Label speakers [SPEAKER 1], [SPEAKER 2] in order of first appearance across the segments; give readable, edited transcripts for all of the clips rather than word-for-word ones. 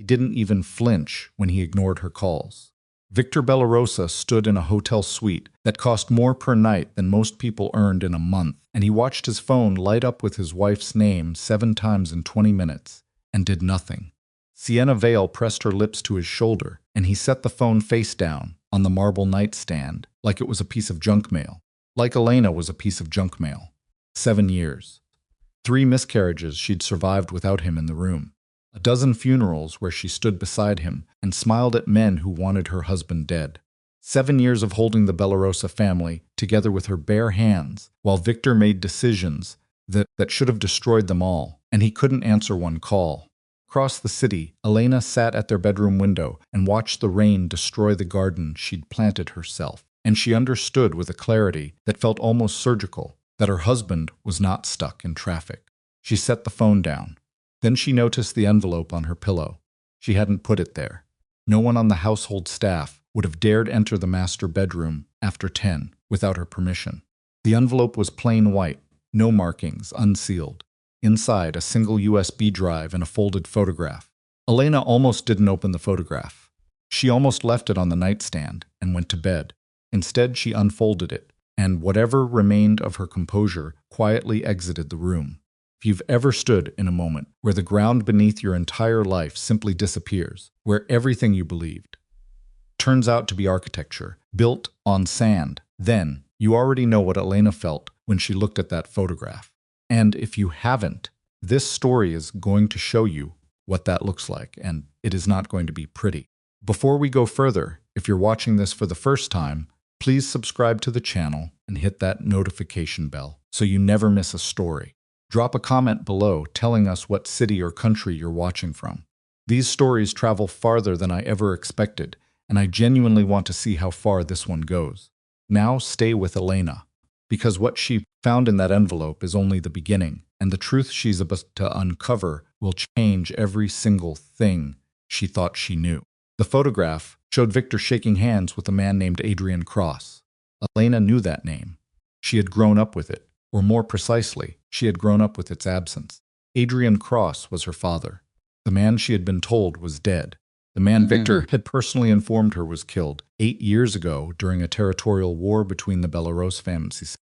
[SPEAKER 1] He didn't even flinch when he ignored her calls. Victor Bellarosa stood in a hotel suite that cost more per night than most people earned in a month, and he watched his phone light up with his wife's name 7 times in 20 minutes and did nothing. Sienna Vale pressed her lips to his shoulder, and he set the phone face down on the marble nightstand like it was a piece of junk mail. Like Elena was a piece of junk mail. 7 years. 3 miscarriages she'd survived without him in the room. A dozen funerals where she stood beside him and smiled at men who wanted her husband dead. 7 years of holding the Bellarosa family together with her bare hands while Victor made decisions that should have destroyed them all, and he couldn't answer one call. Across the city, Elena sat at their bedroom window and watched the rain destroy the garden she'd planted herself, and she understood with a clarity that felt almost surgical that her husband was not stuck in traffic. She set the phone down. Then she noticed the envelope on her pillow. She hadn't put it there. No one on the household staff would have dared enter the master bedroom after 10 without her permission. The envelope was plain white, no markings, unsealed. Inside, a single USB drive and a folded photograph. Elena almost didn't open the photograph. She almost left it on the nightstand and went to bed. Instead, she unfolded it, and whatever remained of her composure quietly exited the room. If you've ever stood in a moment where the ground beneath your entire life simply disappears, where everything you believed turns out to be architecture built on sand, then you already know what Elena felt when she looked at that photograph. And if you haven't, this story is going to show you what that looks like, and it is not going to be pretty. Before we go further, if you're watching this for the first time, please subscribe to the channel and hit that notification bell so you never miss a story. Drop a comment below telling us what city or country you're watching from. These stories travel farther than I ever expected, and I genuinely want to see how far this one goes. Now stay with Elena, because what she found in that envelope is only the beginning, and the truth she's about to uncover will change every single thing she thought she knew. The photograph showed Victor shaking hands with a man named Adrian Cross. Elena knew that name. She had grown up with it. Or more precisely, she had grown up with its absence. Adrian Cross was her father. The man she had been told was dead. The man Victor had personally informed her was killed 8 years ago during a territorial war between the Bellarosa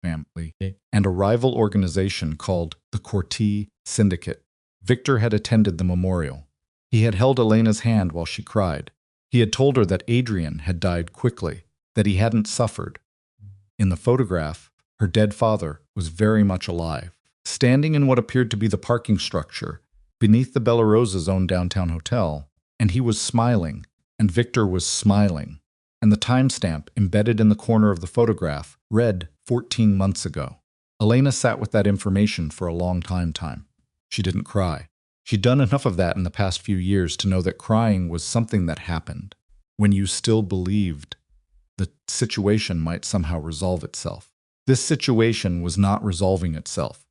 [SPEAKER 1] family and a rival organization called the Corti Syndicate. Victor had attended the memorial. He had held Elena's hand while she cried. He had told her that Adrian had died quickly, that he hadn't suffered. In the photograph, her dead father was very much alive, standing in what appeared to be the parking structure beneath the Bellarosa's own downtown hotel, and he was smiling, and Victor was smiling, and the timestamp embedded in the corner of the photograph read 14 months ago. Elena sat with that information for a long time. She didn't cry. She'd done enough of that in the past few years to know that crying was something that happened when you still believed the situation might somehow resolve itself. This situation was not resolving itself.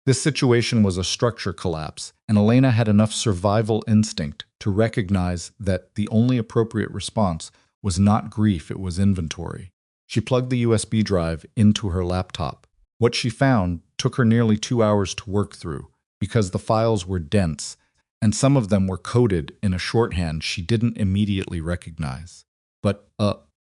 [SPEAKER 1] This situation was a structure collapse, and Elena had enough survival instinct to recognize that the only appropriate response was not grief, it was inventory. She plugged the USB drive into her laptop. What she found took her nearly 2 hours to work through, because the files were dense, and some of them were coded in a shorthand she didn't immediately recognize. But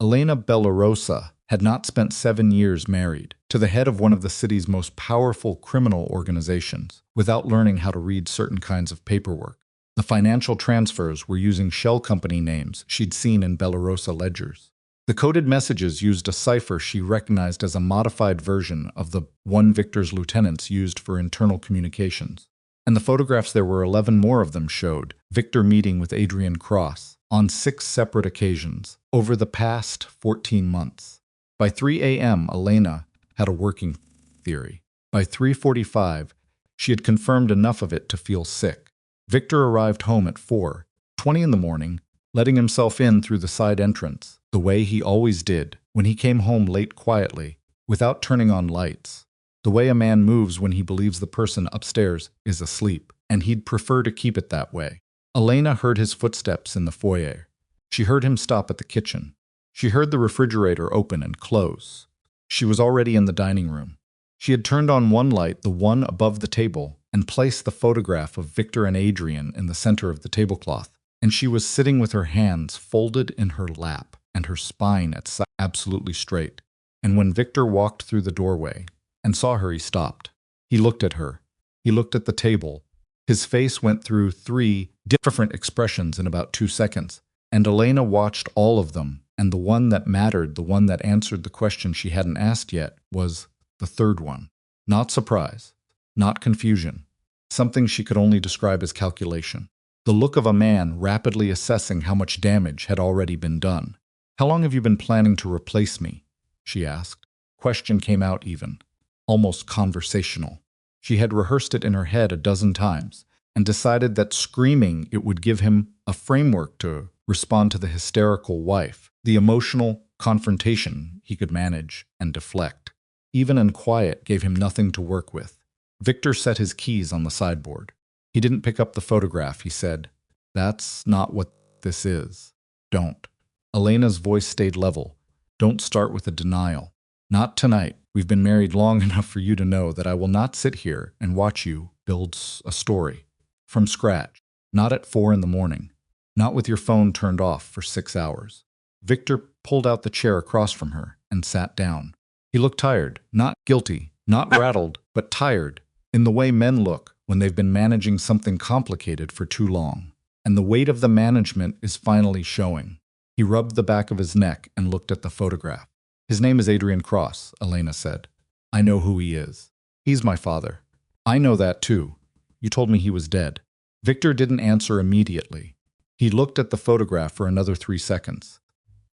[SPEAKER 1] Elena Bellarosa had not spent 7 years married to the head of one of the city's most powerful criminal organizations without learning how to read certain kinds of paperwork. The financial transfers were using shell company names she'd seen in Bellarosa ledgers. The coded messages used a cipher she recognized as a modified version of the one Victor's lieutenants used for internal communications. And the photographs, there were 11 more of them, showed Victor meeting with Adrian Cross on 6 separate occasions over the past 14 months. By 3 a.m., Elena had a working theory. By 3:45, she had confirmed enough of it to feel sick. Victor arrived home at 4:20 in the morning, letting himself in through the side entrance, the way he always did when he came home late quietly, without turning on lights. The way a man moves when he believes the person upstairs is asleep, and he'd prefer to keep it that way. Elena heard his footsteps in the foyer. She heard him stop at the kitchen. She heard the refrigerator open and close. She was already in the dining room. She had turned on one light, the one above the table, and placed the photograph of Victor and Adrian in the center of the tablecloth. and she was sitting with her hands folded in her lap and her spine at absolutely straight. And when Victor walked through the doorway and saw her, he stopped. He looked at her. He looked at the table. His face went through 3 different expressions in about 2 seconds, and Elena watched all of them, and the one that mattered, the one that answered the question she hadn't asked yet, was the third one. Not surprise, not confusion, something she could only describe as calculation. The look of a man rapidly assessing how much damage had already been done. "How long have you been planning to replace me?" she asked. Question came out even, almost conversational. She had rehearsed it in her head a dozen times and decided that screaming it would give him a framework to respond to the hysterical wife, the emotional confrontation he could manage and deflect. Even in quiet gave him nothing to work with. Victor set his keys on the sideboard. He didn't pick up the photograph. He said, "That's not what this is. Don't." Elena's voice stayed level. "Don't start with a denial. Not tonight. We've been married long enough for you to know that I will not sit here and watch you build a story. From scratch. Not at 4 in the morning. Not with your phone turned off for 6 hours." Victor pulled out the chair across from her and sat down. He looked tired, not guilty, not rattled, but tired, in the way men look when they've been managing something complicated for too long. And the weight of the management is finally showing. He rubbed the back of his neck and looked at the photograph. "His name is Adrian Cross," Elena said. "I know who he is. He's my father." "I know that too. You told me he was dead." Victor didn't answer immediately. He looked at the photograph for another 3 seconds.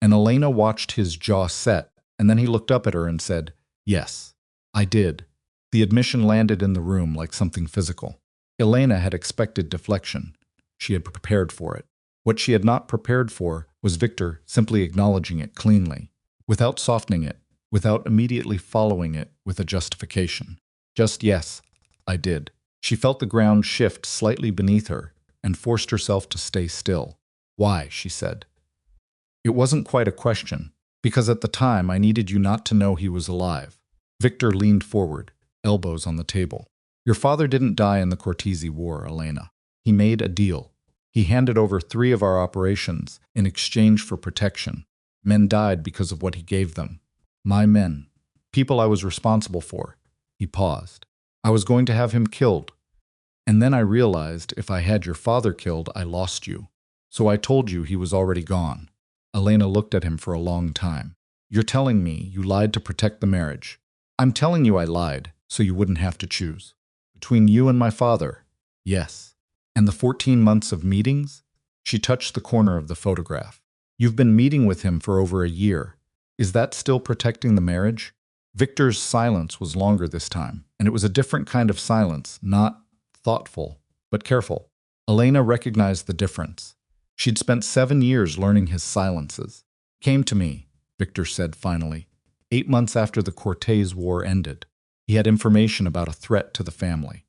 [SPEAKER 1] And Elena watched his jaw set, and then he looked up at her and said, "Yes, I did." The admission landed in the room like something physical. Elena had expected deflection. She had prepared for it. What she had not prepared for was Victor simply acknowledging it cleanly, without softening it, without immediately following it with a justification. Just, "Yes, I did." She felt the ground shift slightly beneath her and forced herself to stay still. "Why?" she said. "It wasn't quite a question, because at the time I needed you not to know he was alive." Victor leaned forward, elbows on the table. "Your father didn't die in the Cortese War, Elena. He made a deal. He handed over 3 of our operations in exchange for protection. Men died because of what he gave them. My men. People I was responsible for." He paused. "I was going to have him killed. And then I realized if I had your father killed, I lost you. So I told you he was already gone." Elena looked at him for a long time. "You're telling me you lied to protect the marriage." "I'm telling you I lied, so you wouldn't have to choose. Between you and my father, yes. And the 14 months of meetings?" She touched the corner of the photograph. "You've been meeting with him for over a year. Is that still protecting the marriage?" Victor's silence was longer this time, and it was a different kind of silence, not thoughtful, but careful. Elena recognized the difference. She'd spent 7 years learning his silences. "Came to me," Victor said finally, 8 months after the Cortese War ended. He had information about a threat to the family.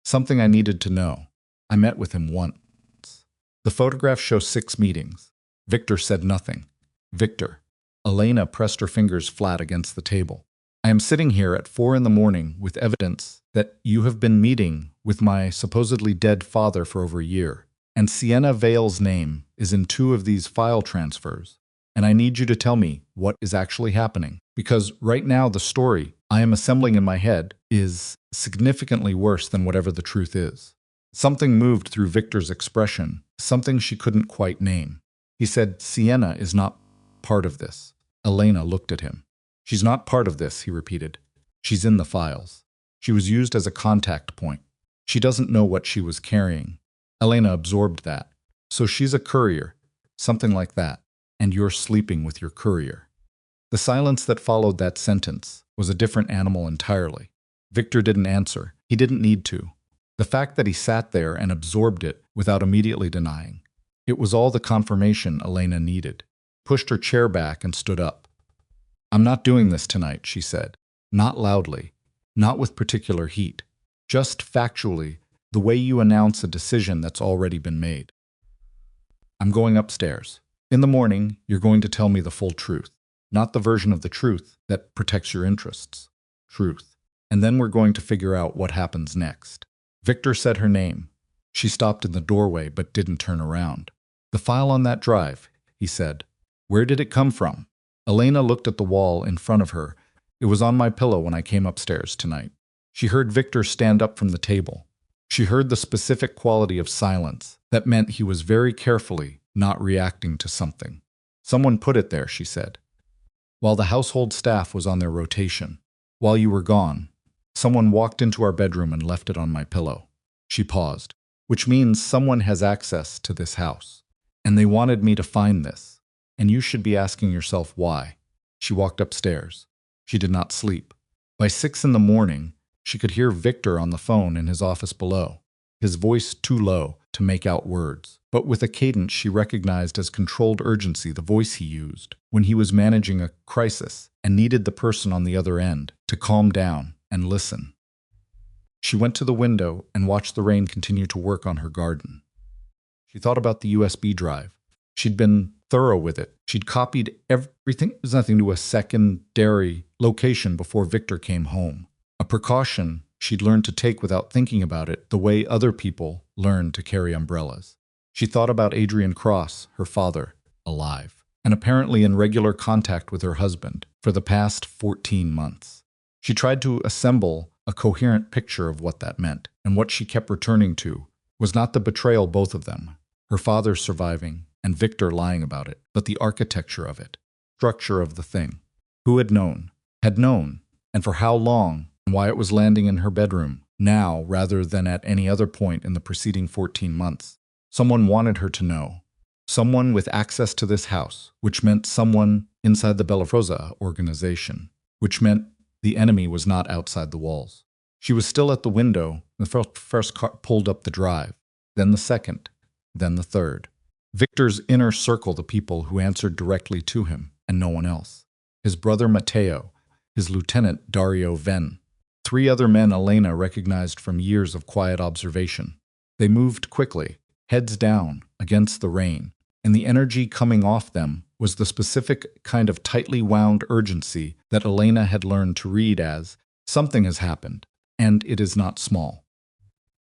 [SPEAKER 1] Something I needed to know. I met with him once. The photographs show 6 meetings. Victor said nothing. "Victor." Elena pressed her fingers flat against the table. "I am sitting here at 4 in the morning with evidence that you have been meeting with my supposedly dead father for over a year. And Sienna Vale's name is in 2 of these file transfers. And I need you to tell me what is actually happening. Because right now the story I am assembling in my head is significantly worse than whatever the truth is." Something moved through Victor's expression, something she couldn't quite name. He said, "Sienna is not part of this." Elena looked at him. "She's not part of this," he repeated. "She's in the files. She was used as a contact point. She doesn't know what she was carrying." Elena absorbed that. "So she's a courier, something like that, and you're sleeping with your courier." The silence that followed that sentence was a different animal entirely. Victor didn't answer. He didn't need to. The fact that he sat there and absorbed it without immediately denying. It was all the confirmation Elena needed. Pushed her chair back and stood up. "I'm not doing this tonight," she said. Not loudly, not with particular heat. Just factually, the way you announce a decision that's already been made. "I'm going upstairs. In the morning, you're going to tell me the full truth. Not the version of the truth that protects your interests. Truth. And then we're going to figure out what happens next." Victor said her name. She stopped in the doorway but didn't turn around. The file on that drive, he said. Where did it come from? Elena looked at the wall in front of her. It was on my pillow when I came upstairs tonight. She heard Victor stand up from the table. She heard the specific quality of silence that meant he was very carefully not reacting to something. Someone put it there, she said. While the household staff was on their rotation. While you were gone, someone walked into our bedroom and left it on my pillow. She paused. Which means someone has access to this house. And they wanted me to find this. And you should be asking yourself why. She walked upstairs. She did not sleep. By 6 in the morning, she could hear Victor on the phone in his office below, his voice too low to make out words, but with a cadence she recognized as controlled urgency, the voice he used when he was managing a crisis and needed the person on the other end to calm down and listen. She went to the window and watched the rain continue to work on her garden. She thought about the USB drive. She'd been thorough with it. She'd copied everything. There's nothing to a secondary location before Victor came home. A precaution she'd learned to take without thinking about it, the way other people learn to carry umbrellas. She thought about Adrian Cross, her father, alive, and apparently in regular contact with her husband for the past 14 months. She tried to assemble a coherent picture of what that meant, and what she kept returning to was not the betrayal, both of them, her father surviving and Victor lying about it, but the architecture of it, structure of the thing. Who had known, and for how long, and why it was landing in her bedroom, now rather than at any other point in the preceding 14 months. Someone wanted her to know. Someone with access to this house, which meant someone inside the Bellarosa organization, which meant the enemy was not outside the walls. She was still at the window. The first car pulled up the drive, then the second, then the third. Victor's inner circle, the people who answered directly to him, and no one else. His brother Matteo, his lieutenant Dario Venn. 3 other men Elena recognized from years of quiet observation. They moved quickly, heads down, against the rain, and the energy coming off them was the specific kind of tightly wound urgency that Elena had learned to read as, something has happened, and it is not small.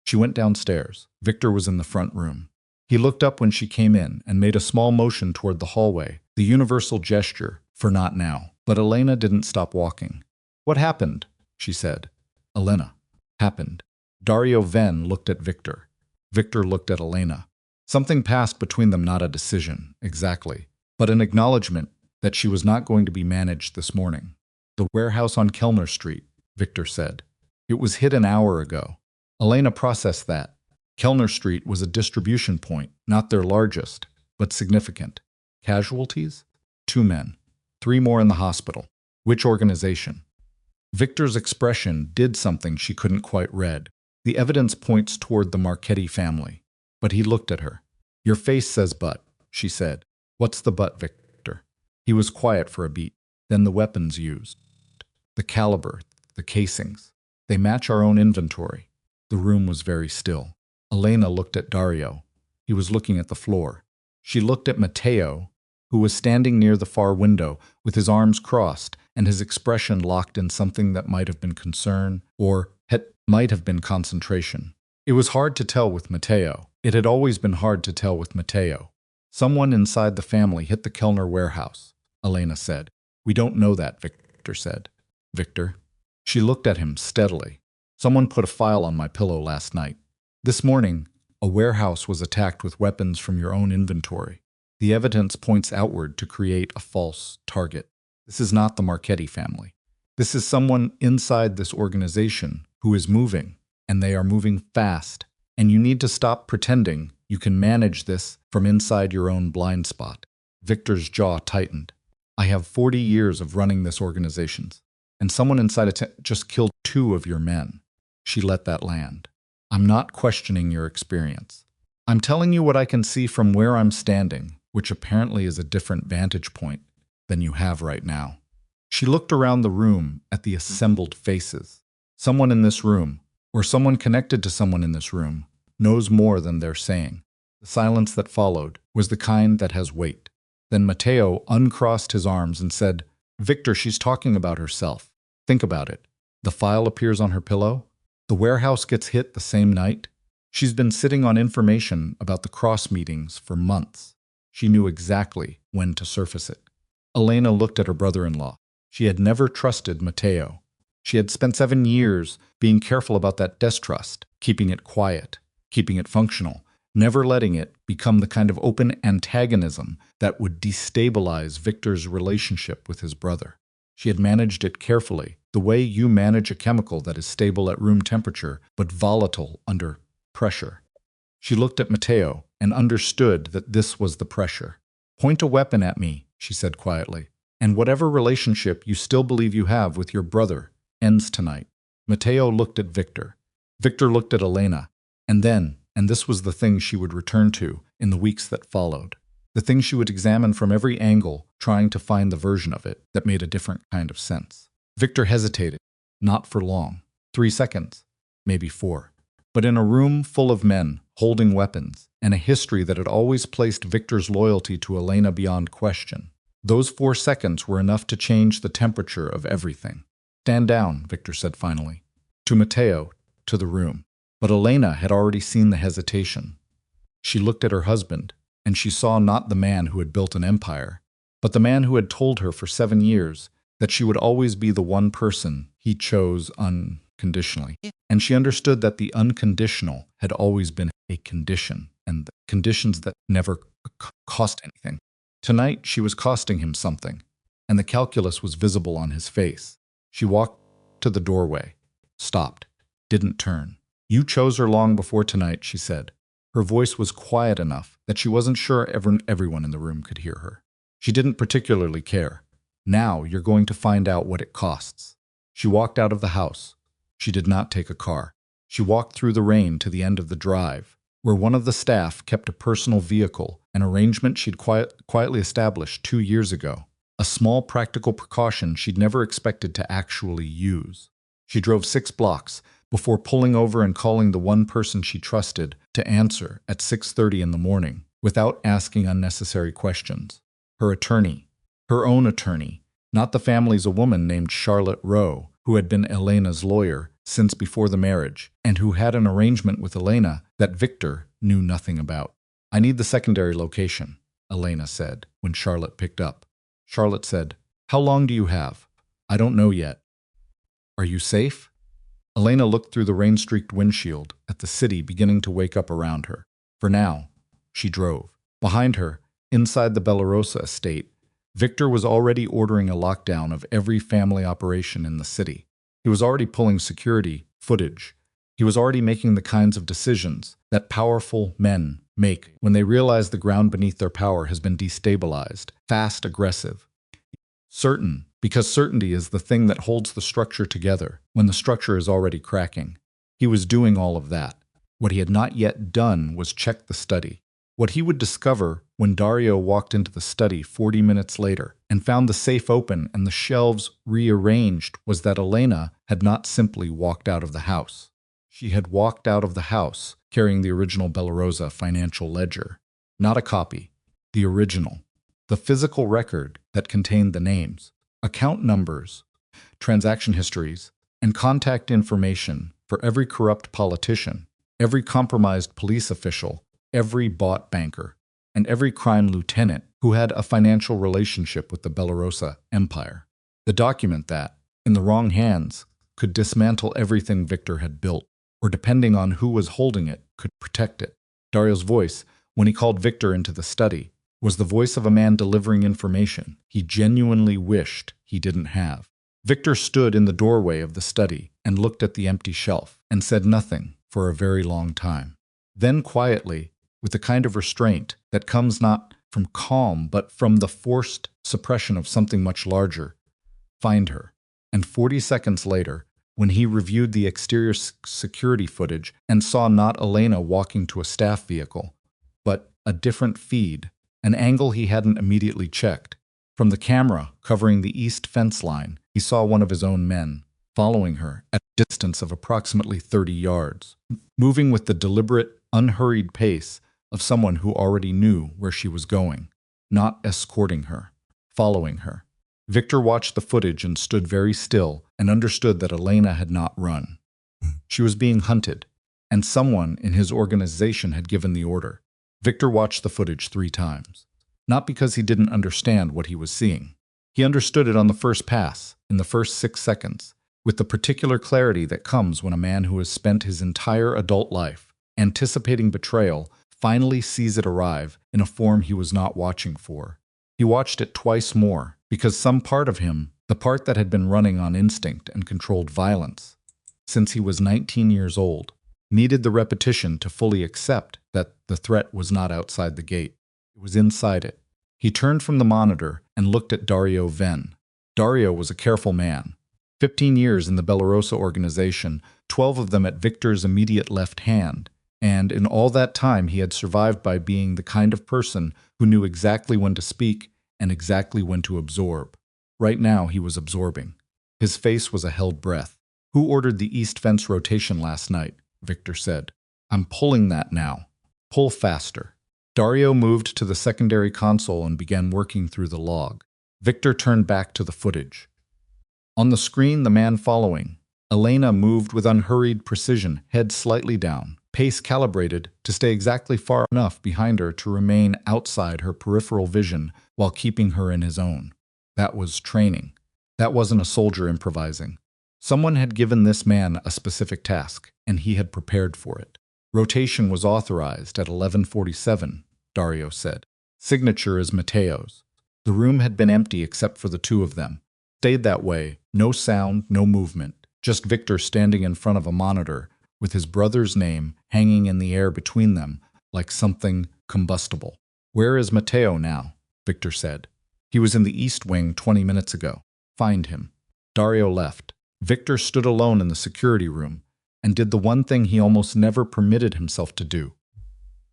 [SPEAKER 1] She went downstairs. Victor was in the front room. He looked up when she came in and made a small motion toward the hallway, the universal gesture for not now. But Elena didn't stop walking. What happened? She said. Elena. Happened. Dario Venn looked at Victor. Victor looked at Elena. Something passed between them, not a decision, exactly, but an acknowledgement that she was not going to be managed this morning. The warehouse on Kellner Street, Victor said. It was hit an hour ago. Elena processed that. Kellner Street was a distribution point, not their largest, but significant. Casualties? 2 men. 3 more in the hospital. Which organization? Victor's expression did something she couldn't quite read. The evidence points toward the Marchetti family. But he looked at her. Your face says but, she said. What's the but, Victor? He was quiet for a beat. Then the weapons used. The caliber, the casings. They match our own inventory. The room was very still. Elena looked at Dario. He was looking at the floor. She looked at Matteo, who was standing near the far window with his arms crossed and his expression locked in something that might have been concern or might have been concentration. It was hard to tell with Matteo. It had always been hard to tell with Matteo. Someone inside the family hit the Kellner warehouse, Elena said. We don't know that, Victor said. Victor? She looked at him steadily. Someone put a file on my pillow last night. This morning, a warehouse was attacked with weapons from your own inventory. The evidence points outward to create a false target. This is not the Marchetti family. This is someone inside this organization who is moving, and they are moving fast. And you need to stop pretending you can manage this from inside your own blind spot. Victor's jaw tightened. I have 40 years of running this organization, and someone inside it just killed 2 of your men. She let that land. I'm not questioning your experience. I'm telling you what I can see from where I'm standing, which apparently is a different vantage point than you have right now. She looked around the room at the assembled faces. Someone in this room, or someone connected to someone in this room, knows more than they're saying. The silence that followed was the kind that has weight. Then Matteo uncrossed his arms and said, Victor, she's talking about herself. Think about it. The file appears on her pillow. The warehouse gets hit the same night. She's been sitting on information about the cross meetings for months. She knew exactly when to surface it. Elena looked at her brother-in-law. She had never trusted Matteo. She had spent 7 years being careful about that distrust, keeping it quiet, keeping it functional, never letting it become the kind of open antagonism that would destabilize Victor's relationship with his brother. She had managed it carefully, the way you manage a chemical that is stable at room temperature but volatile under pressure. She looked at Matteo and understood that this was the pressure. "Point a weapon at me," she said quietly, "and whatever relationship you still believe you have with your brother ends tonight." Matteo looked at Victor. Victor looked at Elena. And then, and this was the thing she would return to in the weeks that followed, the thing she would examine from every angle, trying to find the version of it that made a different kind of sense. Victor hesitated, not for long, 3 seconds, maybe 4. But in a room full of men holding weapons, and a history that had always placed Victor's loyalty to Elena beyond question, those 4 seconds were enough to change the temperature of everything. "Stand down," Victor said finally. To Matteo, to the room. But Elena had already seen the hesitation. She looked at her husband, and she saw not the man who had built an empire, but the man who had told her for 7 years that she would always be the one person he chose unconditionally. And she understood that the unconditional had always been a condition, and the conditions that never cost anything. Tonight she was costing him something, and the calculus was visible on his face. She walked to the doorway, stopped, didn't turn. "You chose her long before tonight," she said. Her voice was quiet enough that she wasn't sure everyone in the room could hear her. She didn't particularly care. "Now you're going to find out what it costs." She walked out of the house. She did not take a car. She walked through the rain to the end of the drive, where one of the staff kept a personal vehicle, an arrangement she'd quietly established 2 years ago, a small practical precaution she'd never expected to actually use. She drove 6 blocks before pulling over and calling the one person she trusted to answer at 6:30 in the morning, without asking unnecessary questions. Her attorney. Her own attorney. Not the family's, a woman named Charlotte Rowe, who had been Elena's lawyer since before the marriage, and who had an arrangement with Elena that Victor knew nothing about. "I need the secondary location," Elena said, when Charlotte picked up. Charlotte said, "How long do you have?" "I don't know yet." "Are you safe?" Elena looked through the rain-streaked windshield at the city beginning to wake up around her. For now, she drove. Behind her, inside the Bellarosa estate, Victor was already ordering a lockdown of every family operation in the city. He was already pulling security footage. He was already making the kinds of decisions that powerful men make when they realize the ground beneath their power has been destabilized, fast, aggressive. Certain, because certainty is the thing that holds the structure together when the structure is already cracking. He was doing all of that. What he had not yet done was check the study. What he would discover when Dario walked into the study 40 minutes later and found the safe open and the shelves rearranged was that Elena had not simply walked out of the house. She had walked out of the house carrying the original Bellarosa financial ledger. Not a copy, the original. The physical record that contained the names, account numbers, transaction histories, and contact information for every corrupt politician, every compromised police official, every bought banker, and every crime lieutenant who had a financial relationship with the Bellarosa empire. The document that, in the wrong hands, could dismantle everything Victor had built, or depending on who was holding it, could protect it. Dario's voice, when he called Victor into the study, was the voice of a man delivering information he genuinely wished he didn't have. Victor stood in the doorway of the study and looked at the empty shelf and said nothing for a very long time. Then quietly, with the kind of restraint that comes not from calm but from the forced suppression of something much larger, "Find her." And 40 seconds later, when he reviewed the exterior security footage and saw not Elena walking to a staff vehicle, but a different feed, an angle he hadn't immediately checked. From the camera covering the east fence line, he saw one of his own men, following her at a distance of approximately 30 yards, moving with the deliberate, unhurried pace of someone who already knew where she was going, not escorting her, following her. Victor watched the footage and stood very still and understood that Elena had not run. She was being hunted. and someone in his organization had given the order. Victor watched the footage 3 times. Not because he didn't understand what he was seeing. He understood it on the first pass, in the first 6 seconds, with the particular clarity that comes when a man who has spent his entire adult life anticipating betrayal finally sees it arrive in a form he was not watching for. He watched it twice more, because some part of him, the part that had been running on instinct and controlled violence since he was 19 years old, needed the repetition to fully accept that the threat was not outside the gate. It was inside it. He turned from the monitor and looked at Dario Venn. Dario was a careful man. 15 years in the Bellarosa organization, 12 of them at Victor's immediate left hand, and in all that time he had survived by being the kind of person who knew exactly when to speak and exactly when to absorb. Right now he was absorbing. His face was a held breath. "Who ordered the east fence rotation last night?" Victor said. "I'm pulling that now. Pull faster." Dario moved to the secondary console and began working through the log. Victor turned back to the footage. On the screen, the man following, Elena, moved with unhurried precision, head slightly down, pace calibrated to stay exactly far enough behind her to remain outside her peripheral vision while keeping her in his own. That was training. That wasn't a soldier improvising. Someone had given this man a specific task, and he had prepared for it. Rotation was authorized at 11:47, Dario said. Signature is Matteo's. The room had been empty except for the 2 of them. Stayed that way, no sound, no movement, just Victor standing in front of a monitor with his brother's name hanging in the air between them like something combustible. "Where is Matteo now?" Victor said. "He was in the East Wing 20 minutes ago. Find him." Dario left. Victor stood alone in the security room and did the one thing he almost never permitted himself to do.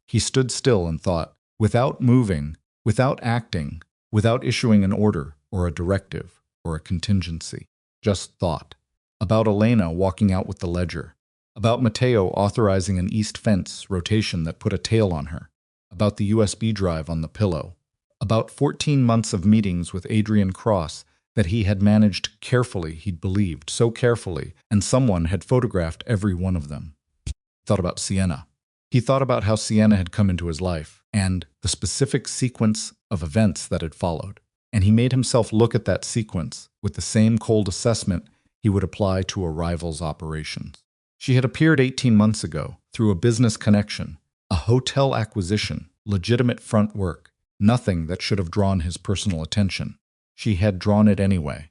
[SPEAKER 1] He stood still and thought, without moving, without acting, without issuing an order or a directive or a contingency. Just thought. About Elena walking out with the ledger. About Matteo authorizing an east fence rotation that put a tail on her. About the USB drive on the pillow. About 14 months of meetings with Adrian Cross that he had managed carefully, he'd believed, so carefully, and someone had photographed every one of them. He thought about Sienna. He thought about how Sienna had come into his life, and the specific sequence of events that had followed. And he made himself look at that sequence with the same cold assessment he would apply to a rival's operations. She had appeared 18 months ago, through a business connection, a hotel acquisition, legitimate front work, nothing that should have drawn his personal attention. She had drawn it anyway.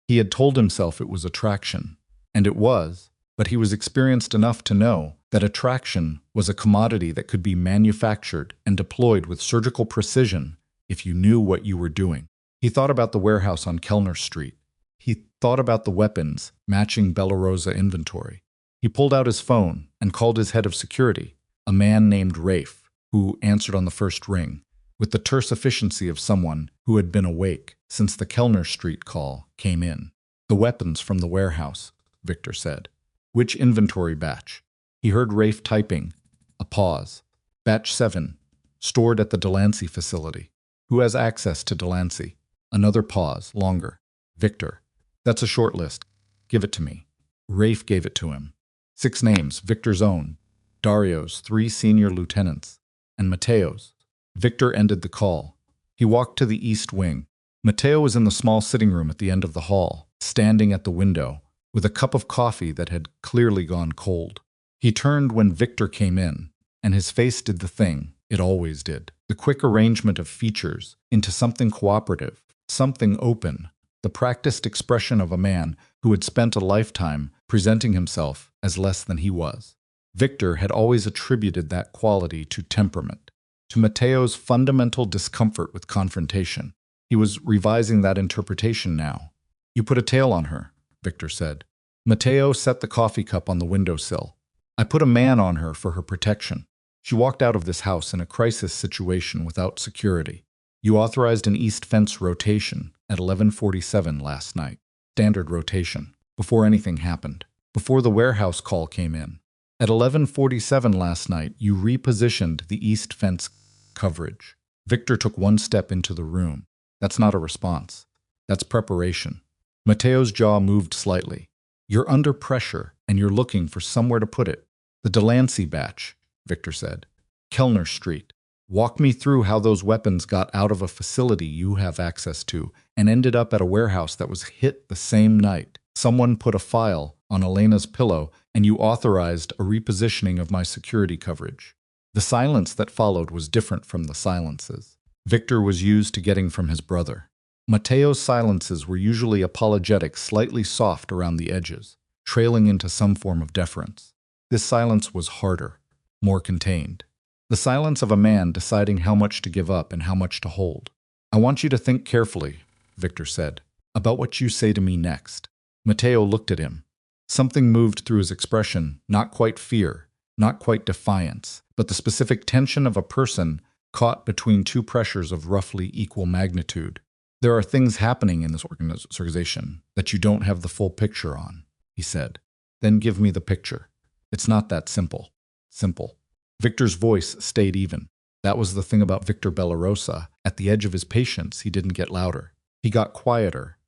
[SPEAKER 1] He had told himself it was attraction, and it was, but he was experienced enough to know that attraction was a commodity that could be manufactured and deployed with surgical precision if you knew what you were doing. He thought about the warehouse on Kellner Street. He thought about the weapons matching Bellarosa inventory. He pulled out his phone and called his head of security, a man named Rafe, who answered on the first ring, with the terse efficiency of someone who had been awake since the Kellner Street call came in. "The weapons from the warehouse," Victor said. "Which inventory batch?" He heard Rafe typing. A pause. "Batch 7, stored at the Delancey facility." "Who has access to Delancey?" Another pause, longer. "Victor." "That's a short list. Give it to me." Rafe gave it to him. 6 names, Victor's own, Dario's 3 senior lieutenants, and Matteo's. Victor ended the call. He walked to the east wing. Matteo was in the small sitting room at the end of the hall, standing at the window, with a cup of coffee that had clearly gone cold. He turned when Victor came in, and his face did the thing it always did. The quick arrangement of features into something cooperative, something open, the practiced expression of a man who had spent a lifetime presenting himself as less than he was. Victor had always attributed that quality to temperament, to Matteo's fundamental discomfort with confrontation. He was revising that interpretation now. "You put a tail on her," Victor said. Matteo set the coffee cup on the windowsill. "I put a man on her for her protection. She walked out of this house in a crisis situation without security. You authorized an east fence rotation at 11:47 last night. Standard rotation. Before anything happened. Before the warehouse call came in. At 11:47 last night, you repositioned the east fence coverage." Victor took one step into the room. "That's not a response. That's preparation." Matteo's jaw moved slightly. "You're under pressure, and you're looking for somewhere to put it. The Delancey batch, Victor said. Kellner Street. Walk me through how those weapons got out of a facility you have access to and ended up at a warehouse that was hit the same night. Someone put a file on Elena's pillow and you authorized a repositioning of my security coverage. The silence that followed was different from the silences Victor was used to getting from his brother. Mateo's silences were usually apologetic, slightly soft around the edges, trailing into some form of deference. This silence was harder, more contained. The silence of a man deciding how much to give up and how much to hold. I want you to think carefully, Victor said, about what you say to me next. Mateo looked at him. Something moved through his expression, not quite fear, not quite defiance, but the specific tension of a person caught between two pressures of roughly equal magnitude. There are things happening in this organization that you don't have the full picture on, he said. Then give me the picture. It's not that simple. Simple. Victor's voice stayed even. That was the thing about Victor Bellarosa. At the edge of his patience, he didn't get louder. He got quieter.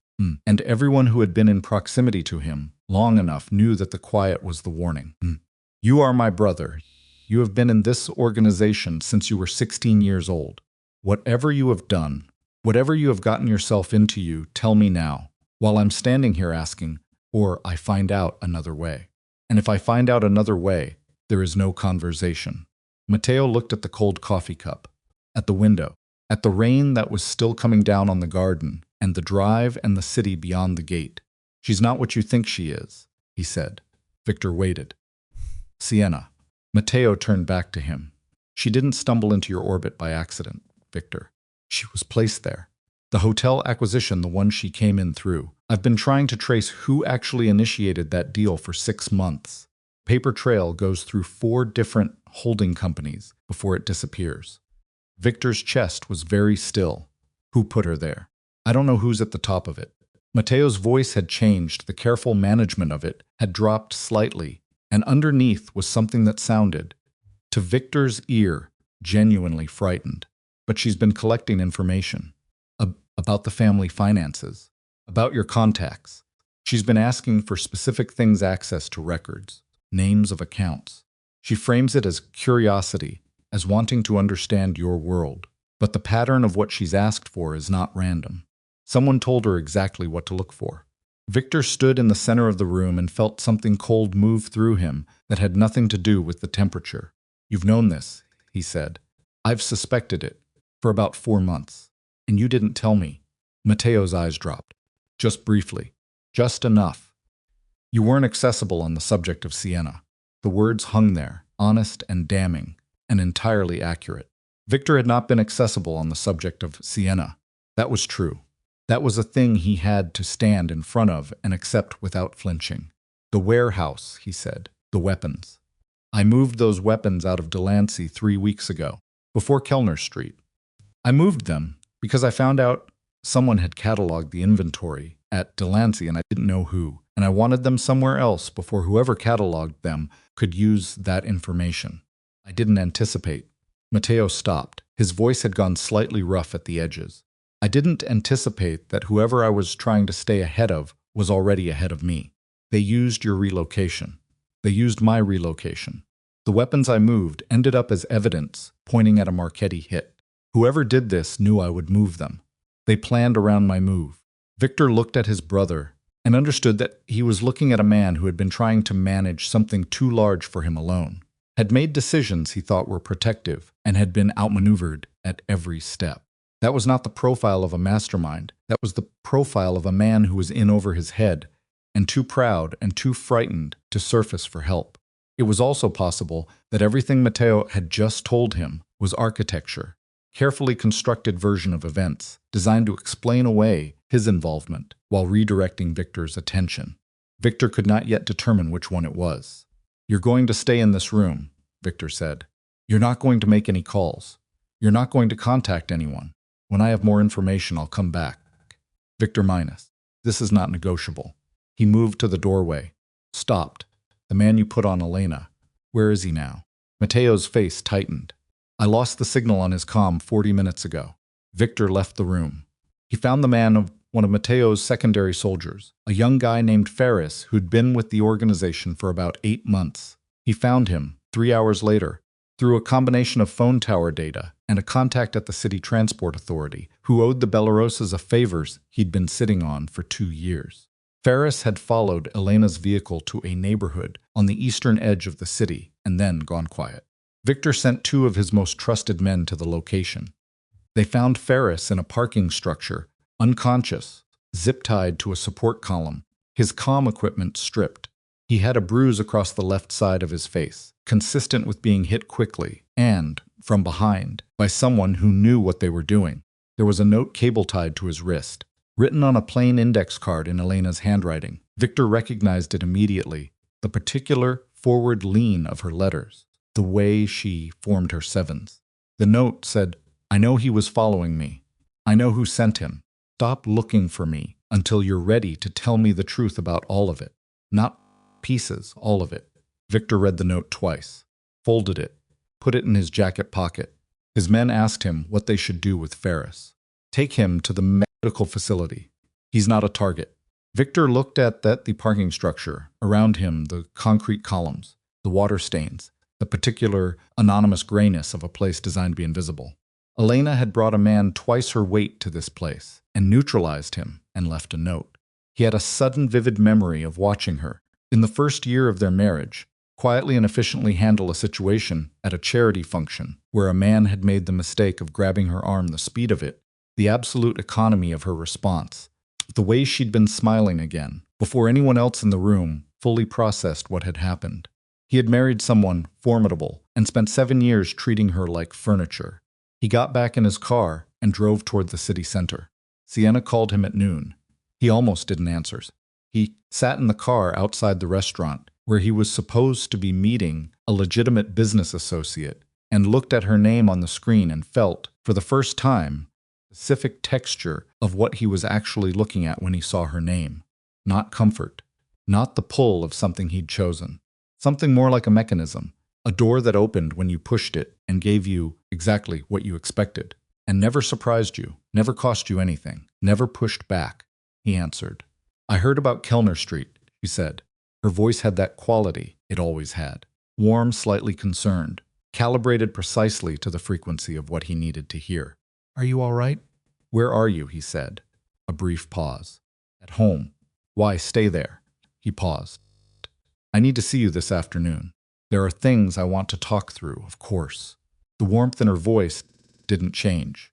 [SPEAKER 1] And everyone who had been in proximity to him long enough knew that the quiet was the warning. You are my brother. You have been in this organization since you were 16 years old. Whatever you have done, whatever you have gotten yourself into, you tell me now, while I'm standing here asking, or I find out another way. And if I find out another way, there is no conversation. Mateo looked at the cold coffee cup, at the window, at the rain that was still coming down on the garden, and the drive and the city beyond the gate. She's not what you think she is, he said. Victor waited. Sienna. Mateo turned back to him. She didn't stumble into your orbit by accident, Victor. She was placed there. The hotel acquisition, the one she came in through. I've been trying to trace who actually initiated that deal for 6 months. Paper trail goes through 4 different holding companies before it disappears. Victor's chest was very still. Who put her there? I don't know who's at the top of it. Mateo's voice had changed. The careful management of it had dropped slightly, and underneath was something that sounded, to Victor's ear, genuinely frightened. But she's been collecting information about the family finances, about your contacts. She's been asking for specific things, access to records, names of accounts. She frames it as curiosity, as wanting to understand your world. But the pattern of what she's asked for is not random. Someone told her exactly what to look for. Victor stood in the center of the room and felt something cold move through him that had nothing to do with the temperature. You've known this, he said. I've suspected it for about 4 months, and you didn't tell me. Mateo's eyes dropped. Just briefly. Just enough. You weren't accessible on the subject of Sienna. The words hung there, honest and damning, and entirely accurate. Victor had not been accessible on the subject of Sienna. That was true. That was a thing he had to stand in front of and accept without flinching. The warehouse, he said. The weapons. I moved those weapons out of Delancey 3 weeks ago, before Kellner Street. I moved them because I found out someone had cataloged the inventory at Delancey and I didn't know who, and I wanted them somewhere else before whoever cataloged them could use that information. I didn't anticipate. Mateo stopped. His voice had gone slightly rough at the edges. I didn't anticipate that whoever I was trying to stay ahead of was already ahead of me. They used your relocation. They used my relocation. The weapons I moved ended up as evidence pointing at a Marchetti hit. Whoever did this knew I would move them. They planned around my move. Victor looked at his brother and understood that he was looking at a man who had been trying to manage something too large for him alone, had made decisions he thought were protective, and had been outmaneuvered at every step. That was not the profile of a mastermind. That was the profile of a man who was in over his head and too proud and too frightened to surface for help. It was also possible that everything Mateo had just told him was architecture, carefully constructed version of events designed to explain away his involvement while redirecting Victor's attention. Victor could not yet determine which one it was. You're going to stay in this room, Victor said. You're not going to make any calls. You're not going to contact anyone. When I have more information, I'll come back. Victor Minus. This is not negotiable. He moved to the doorway. Stopped. The man you put on Elena. Where is he now? Mateo's face tightened. I lost the signal on his comm 40 minutes ago. Victor left the room. He found the man of one of Mateo's secondary soldiers, a young guy named Ferris who'd been with the organization for about 8 months. He found him 3 hours later through a combination of phone tower data and a contact at the City Transport Authority who owed the Bellarosas a favors he'd been sitting on for 2 years. Ferris had followed Elena's vehicle to a neighborhood on the eastern edge of the city and then gone quiet. Victor sent 2 of his most trusted men to the location. They found Ferris in a parking structure, unconscious, zip-tied to a support column, his comm equipment stripped. He had a bruise across the left side of his face, consistent with being hit quickly and, from behind, by someone who knew what they were doing. There was a note cable-tied to his wrist, written on a plain index card in Elena's handwriting. Victor recognized it immediately, the particular forward lean of her letters, the way she formed her sevens. The note said, "I know he was following me. I know who sent him. Stop looking for me until you're ready to tell me the truth about all of it. Not pieces, all of it." Victor read the note twice, folded it, put it in his jacket pocket. His men asked him what they should do with Ferris. Take him to the medical facility. He's not a target. Victor looked at the parking structure, around him the concrete columns, the water stains, the particular anonymous grayness of a place designed to be invisible. Elena had brought a man twice her weight to this place and neutralized him and left a note. He had a sudden vivid memory of watching her, in the first year of their marriage, quietly and efficiently handle a situation at a charity function where a man had made the mistake of grabbing her arm, the speed of it, the absolute economy of her response, the way she'd been smiling again, before anyone else in the room fully processed what had happened. He had married someone formidable and spent 7 years treating her like furniture. He got back in his car and drove toward the city center. Sienna called him at noon. He almost didn't answer. He sat in the car outside the restaurant where he was supposed to be meeting a legitimate business associate and looked at her name on the screen and felt, for the first time, the specific texture of what he was actually looking at when he saw her name. Not comfort. Not the pull of something he'd chosen. Something more like a mechanism. A door that opened when you pushed it and gave you exactly what you expected. And never surprised you, never cost you anything, never pushed back. He answered. "I heard about Kellner Street," she said. Her voice had that quality it always had. Warm, slightly concerned, calibrated precisely to the frequency of what he needed to hear. "Are you all right?" "Where are you?" he said. A brief pause. "At home." "Why stay there?" He paused. "I need to see you this afternoon. There are things I want to talk through, of course." The warmth in her voice didn't change.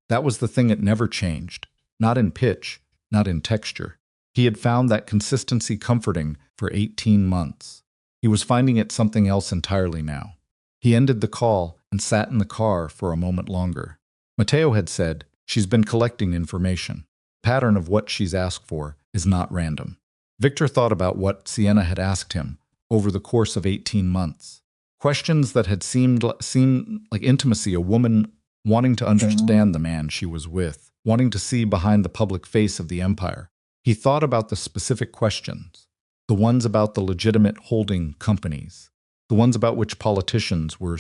[SPEAKER 1] That was the thing it never changed. Not in pitch, not in texture. He had found that consistency comforting for 18 months. He was finding it something else entirely now. He ended the call and sat in the car for a moment longer. Matteo had said, "She's been collecting information. The pattern of what she's asked for is not random." Victor thought about what Sienna had asked him over the course of 18 months. Questions that had seemed like intimacy, a woman wanting to understand the man she was with, wanting to see behind the public face of the empire. He thought about the specific questions, the ones about the legitimate holding companies, the ones about which politicians were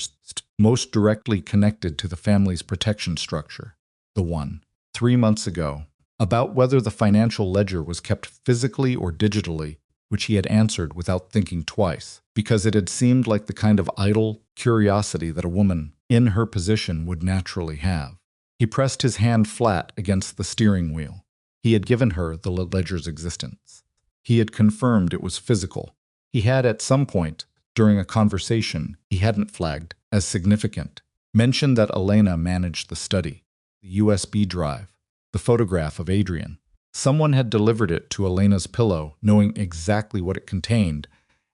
[SPEAKER 1] most directly connected to the family's protection structure, the one, 3 months ago, about whether the financial ledger was kept physically or digitally, which he had answered without thinking twice, because it had seemed like the kind of idle curiosity that a woman in her position would naturally have. He pressed his hand flat against the steering wheel. He had given her the ledger's existence. He had confirmed it was physical. He had at some point, during a conversation he hadn't flagged as significant, mentioned that Elena managed the study, the USB drive, the photograph of Adrian. Someone had delivered it to Elena's pillow, knowing exactly what it contained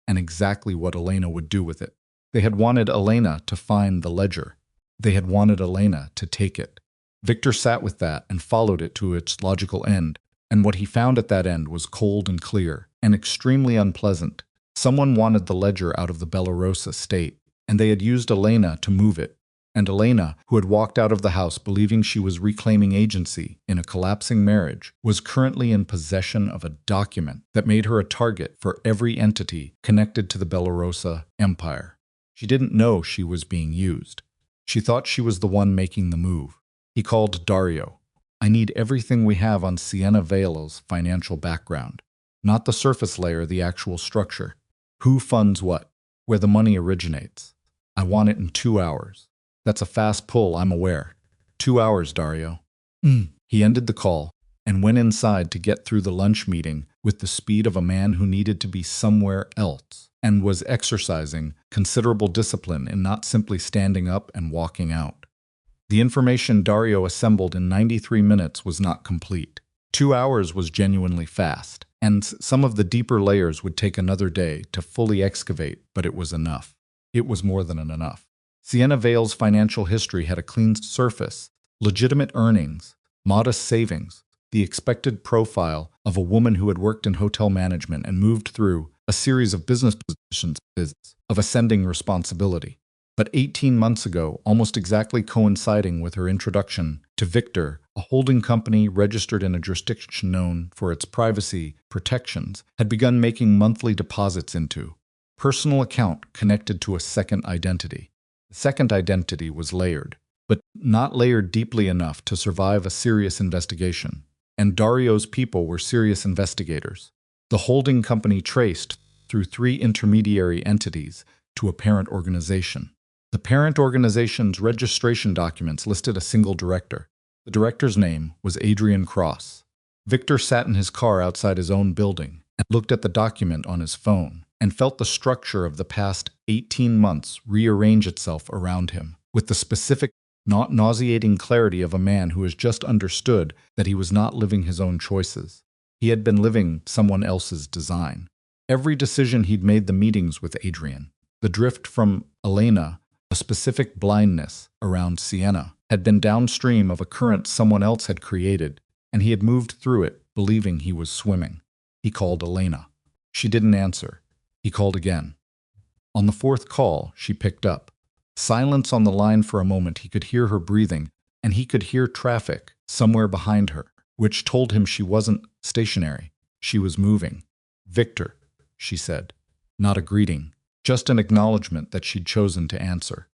[SPEAKER 1] and exactly what Elena would do with it. They had wanted Elena to find the ledger. They had wanted Elena to take it. Victor sat with that and followed it to its logical end, and what he found at that end was cold and clear, and extremely unpleasant. Someone wanted the ledger out of the Bellarosa state, and they had used Elena to move it. And Elena, who had walked out of the house believing she was reclaiming agency in a collapsing marriage, was currently in possession of a document that made her a target for every entity connected to the Bellarosa empire. She didn't know she was being used. She thought she was the one making the move. He called Dario. "I need everything we have on Sienna Vale's financial background. Not the surface layer, the actual structure. Who funds what? where the money originates. I want it in 2 hours. That's a fast pull, I'm aware. 2 hours, Dario. He ended the call and went inside to get through the lunch meeting with the speed of a man who needed to be somewhere else and was exercising considerable discipline in not simply standing up and walking out. The information Dario assembled in 93 minutes was not complete. 2 hours was genuinely fast, and some of the deeper layers would take another day to fully excavate, but it was enough. It was more than enough. Sienna Vale's financial history had a clean surface, legitimate earnings, modest savings, the expected profile of a woman who had worked in hotel management and moved through a series of business positions of ascending responsibility. But 18 months ago, almost exactly coinciding with her introduction to Victor, a holding company registered in a jurisdiction known for its privacy protections, had begun making monthly deposits into personal account connected to a second identity. The second identity was layered, but not layered deeply enough to survive a serious investigation. And Dario's people were serious investigators. The holding company traced through 3 intermediary entities to a parent organization. The parent organization's registration documents listed a single director. The director's name was Adrian Cross. Victor sat in his car outside his own building and looked at the document on his phone and felt the structure of the past 18 months rearrange itself around him with the specific, not nauseating clarity of a man who has just understood that he was not living his own choices. He had been living someone else's design. Every decision he'd made, the meetings with Adrian, the drift from Elena, a specific blindness around Sienna, had been downstream of a current someone else had created, and he had moved through it, believing he was swimming. He called Elena. She didn't answer. He called again. On the 4th call, she picked up. Silence on the line for a moment. He could hear her breathing, and he could hear traffic somewhere behind her, which told him she wasn't stationary. She was moving. "Victor," she said. Not a greeting, just an acknowledgement that she'd chosen to answer.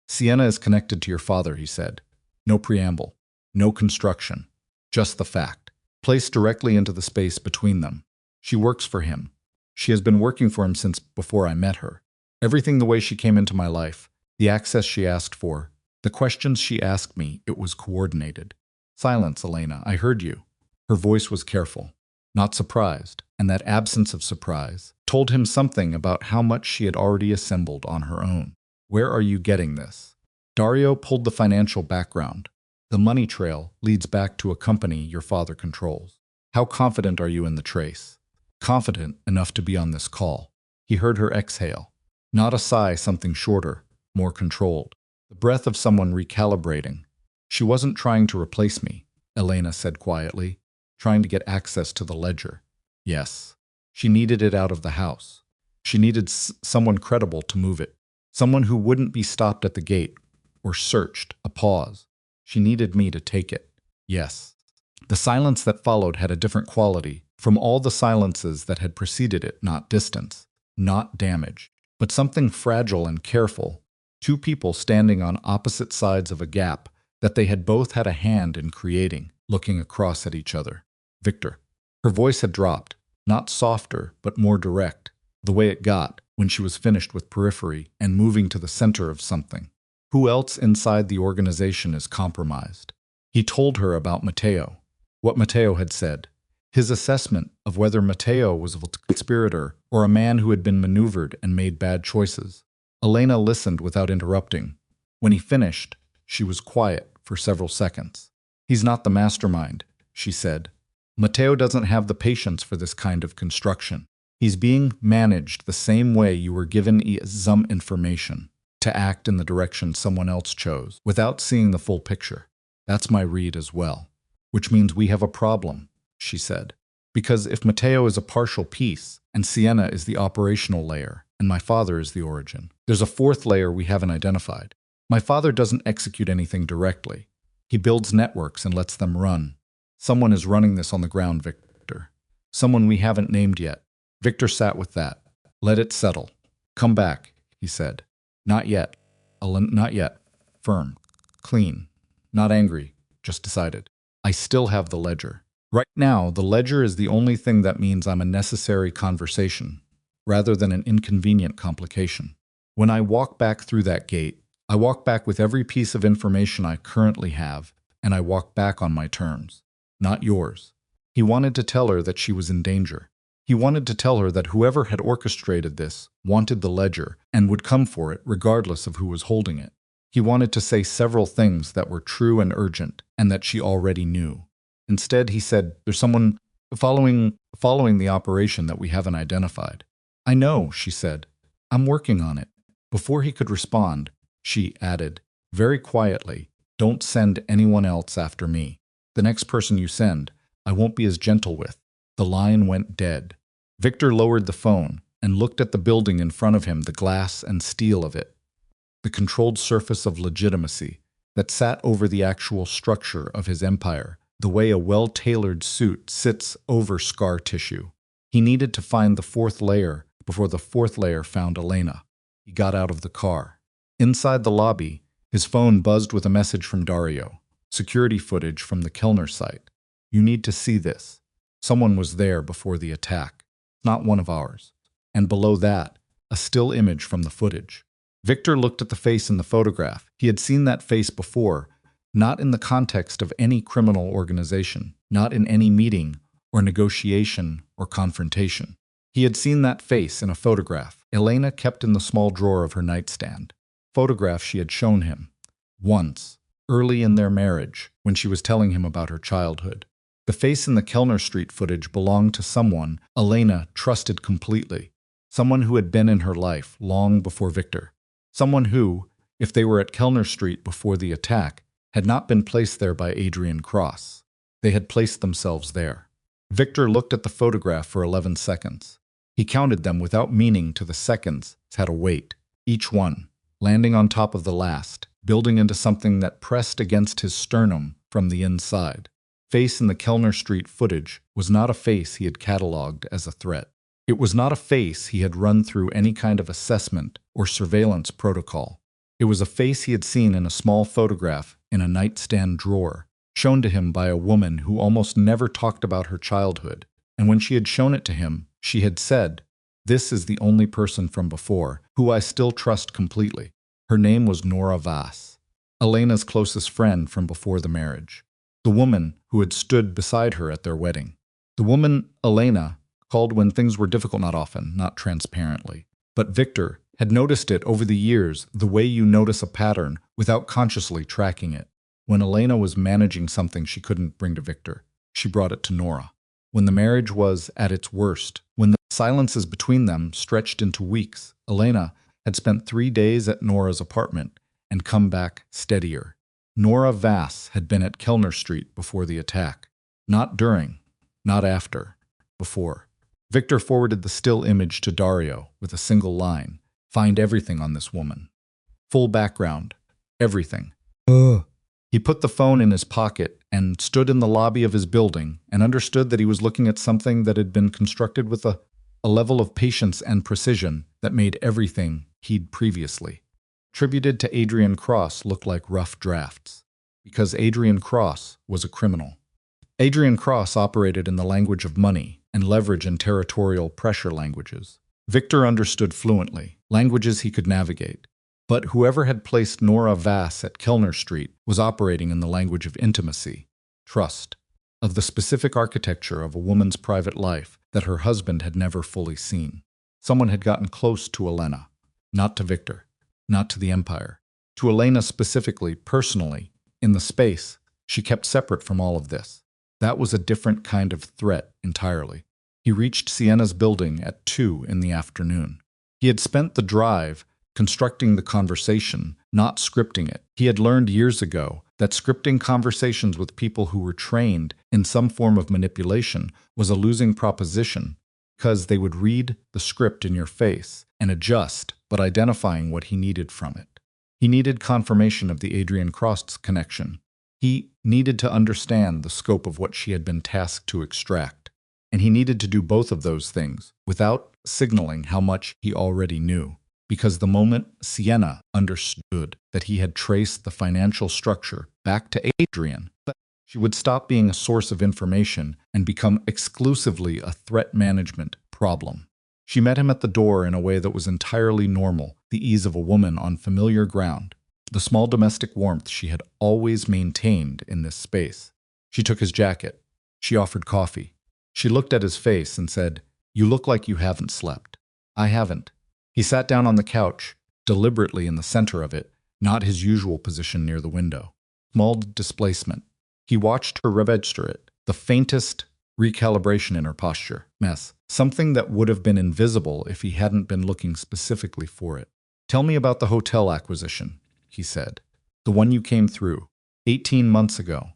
[SPEAKER 1] "Sienna is connected to your father," he said. No preamble, no construction, just the fact, placed directly into the space between them. She works for him. She has been working for him since before I met her. Everything the way she came into my life, the access she asked for, the questions she asked me, it was coordinated. "Silence, Elena, I heard you." Her voice was careful, not surprised, and that absence of surprise told him something about how much she had already assembled on her own. "Where are you getting this?" Dario pulled the financial background. "The money trail leads back to a company your father controls. How confident are you in the trace?" "Confident enough to be on this call." He heard her exhale. Not a sigh, something shorter, more controlled. The breath of someone recalibrating. "She wasn't trying to replace me," Elena said quietly, "trying to get access to the ledger." Yes. She needed it out of the house. She needed someone credible to move it. Someone who wouldn't be stopped at the gate or searched, a pause. She needed me to take it. Yes. The silence that followed had a different quality from all the silences that had preceded it, not distance, not damage, but something fragile and careful. 2 people standing on opposite sides of a gap that they had both had a hand in creating, looking across at each other. "Victor." Her voice had dropped, not softer, but more direct, the way it got when she was finished with periphery and moving to the center of something. "Who else inside the organization is compromised?" He told her about Matteo, what Matteo had said, his assessment of whether Matteo was a conspirator or a man who had been maneuvered and made bad choices. Elena listened without interrupting. When he finished, she was quiet for several seconds. "He's not the mastermind," she said. "Matteo doesn't have the patience for this kind of construction. He's being managed the same way you were given some information, to act in the direction someone else chose, without seeing the full picture. That's my read as well. Which means we have a problem," she said. "Because if Matteo is a partial piece, and Sienna is the operational layer, and my father is the origin, there's a 4th layer we haven't identified. My father doesn't execute anything directly. He builds networks and lets them run. Someone is running this on the ground, Victor. Someone we haven't named yet." Victor sat with that. "Let it settle. Come back," he said. "Not yet. Not yet. Firm. Clean. Not angry. Just decided. I still have the ledger. Right now, the ledger is the only thing that means I'm a necessary conversation. rather than an inconvenient complication. When I walk back through that gate, I walk back with every piece of information I currently have, and I walk back on my terms, not yours. He wanted to tell her that she was in danger. He wanted to tell her that whoever had orchestrated this wanted the ledger and would come for it regardless of who was holding it. He wanted to say several things that were true and urgent and that she already knew. Instead, he said, "There's someone following the operation that we haven't identified." "I know," she said. "I'm working on it." Before he could respond, she added, very quietly, "Don't send anyone else after me. The next person you send, I won't be as gentle with." The line went dead. Victor lowered the phone and looked at the building in front of him, the glass and steel of it, the controlled surface of legitimacy that sat over the actual structure of his empire, the way a well-tailored suit sits over scar tissue. He needed to find the fourth layer before the fourth layer found Elena. He got out of the car. Inside the lobby, his phone buzzed with a message from Dario. Security footage from the Kellner site. "You need to see this. Someone was there before the attack. Not one of ours." And below that, a still image from the footage. Victor looked at the face in the photograph. He had seen that face before, not in the context of any criminal organization, not in any meeting or negotiation or confrontation. He had seen that face in a photograph Elena kept in the small drawer of her nightstand. Photograph she had shown him once, early in their marriage, when she was telling him about her childhood. The face in the Kellner Street footage belonged to someone Elena trusted completely, someone who had been in her life long before Victor, someone who, if they were at Kellner Street before the attack, had not been placed there by Adrian Cross. They had placed themselves there. Victor looked at the photograph for 11 seconds. He counted them without meaning to the seconds had a weight, each one, landing on top of the last, building into something that pressed against his sternum from the inside. Face in the Kellner Street footage was not a face he had catalogued as a threat. It was not a face he had run through any kind of assessment or surveillance protocol. It was a face he had seen in a small photograph in a nightstand drawer, shown to him by a woman who almost never talked about her childhood, and when she had shown it to him, she had said, "This is the only person from before who I still trust completely." Her name was Nora Vass, Elena's closest friend from before the marriage. The woman who had stood beside her at their wedding. The woman Elena called when things were difficult, not often, not transparently. But Victor had noticed it over the years, the way you notice a pattern without consciously tracking it. When Elena was managing something she couldn't bring to Victor, she brought it to Nora. When the marriage was at its worst, when the silences between them stretched into weeks, Elena had spent 3 days at Nora's apartment and come back steadier. Nora Vass had been at Kellner Street before the attack. Not during, not after, before. Victor forwarded the still image to Dario with a single line. "Find everything on this woman. Full background. Everything." He put the phone in his pocket and stood in the lobby of his building and understood that he was looking at something that had been constructed with a level of patience and precision that made everything he'd previously attributed to Adrian Cross look like rough drafts, because Adrian Cross was a criminal. Adrian Cross operated in the language of money and leverage and territorial pressure languages. Victor understood fluently, languages he could navigate. But whoever had placed Nora Vass at Kellner Street was operating in the language of intimacy, trust, of the specific architecture of a woman's private life that her husband had never fully seen. Someone had gotten close to Elena, not to Victor, not to the Empire, to Elena specifically, personally, in the space she kept separate from all of this. That was a different kind of threat entirely. He reached Sienna's building at 2 in the afternoon. He had spent the drive constructing the conversation, not scripting it. He had learned years ago that scripting conversations with people who were trained in some form of manipulation was a losing proposition, because they would read the script in your face and adjust, but identifying what he needed from it. He needed confirmation of the Adrian Cross connection. He needed to understand the scope of what she had been tasked to extract. And he needed to do both of those things without signaling how much he already knew. Because the moment Sienna understood that he had traced the financial structure back to Adrian, she would stop being a source of information and become exclusively a threat management problem. She met him at the door in a way that was entirely normal, the ease of a woman on familiar ground, the small domestic warmth she had always maintained in this space. She took his jacket. She offered coffee. She looked at his face and said, "You look like you haven't slept." "I haven't." He sat down on the couch, deliberately in the center of it, not his usual position near the window. Small displacement. He watched her register it, the faintest recalibration in her posture. Mess. Something that would have been invisible if he hadn't been looking specifically for it. "Tell me about the hotel acquisition," he said. "The one you came through 18 months ago."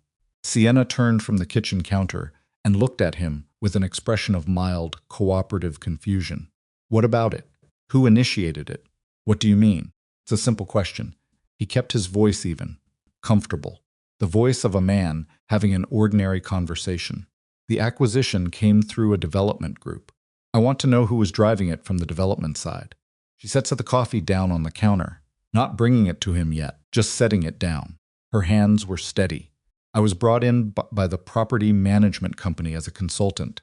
[SPEAKER 1] Sienna turned from the kitchen counter and looked at him with an expression of mild, cooperative confusion. "What about it? Who initiated it? What do you mean?" "It's a simple question." He kept his voice even, comfortable, the voice of a man having an ordinary conversation. "The acquisition came through a development group. I want to know who was driving it from the development side." She sets the coffee down on the counter, not bringing it to him yet, just setting it down. Her hands were steady. "I was brought in by the property management company as a consultant.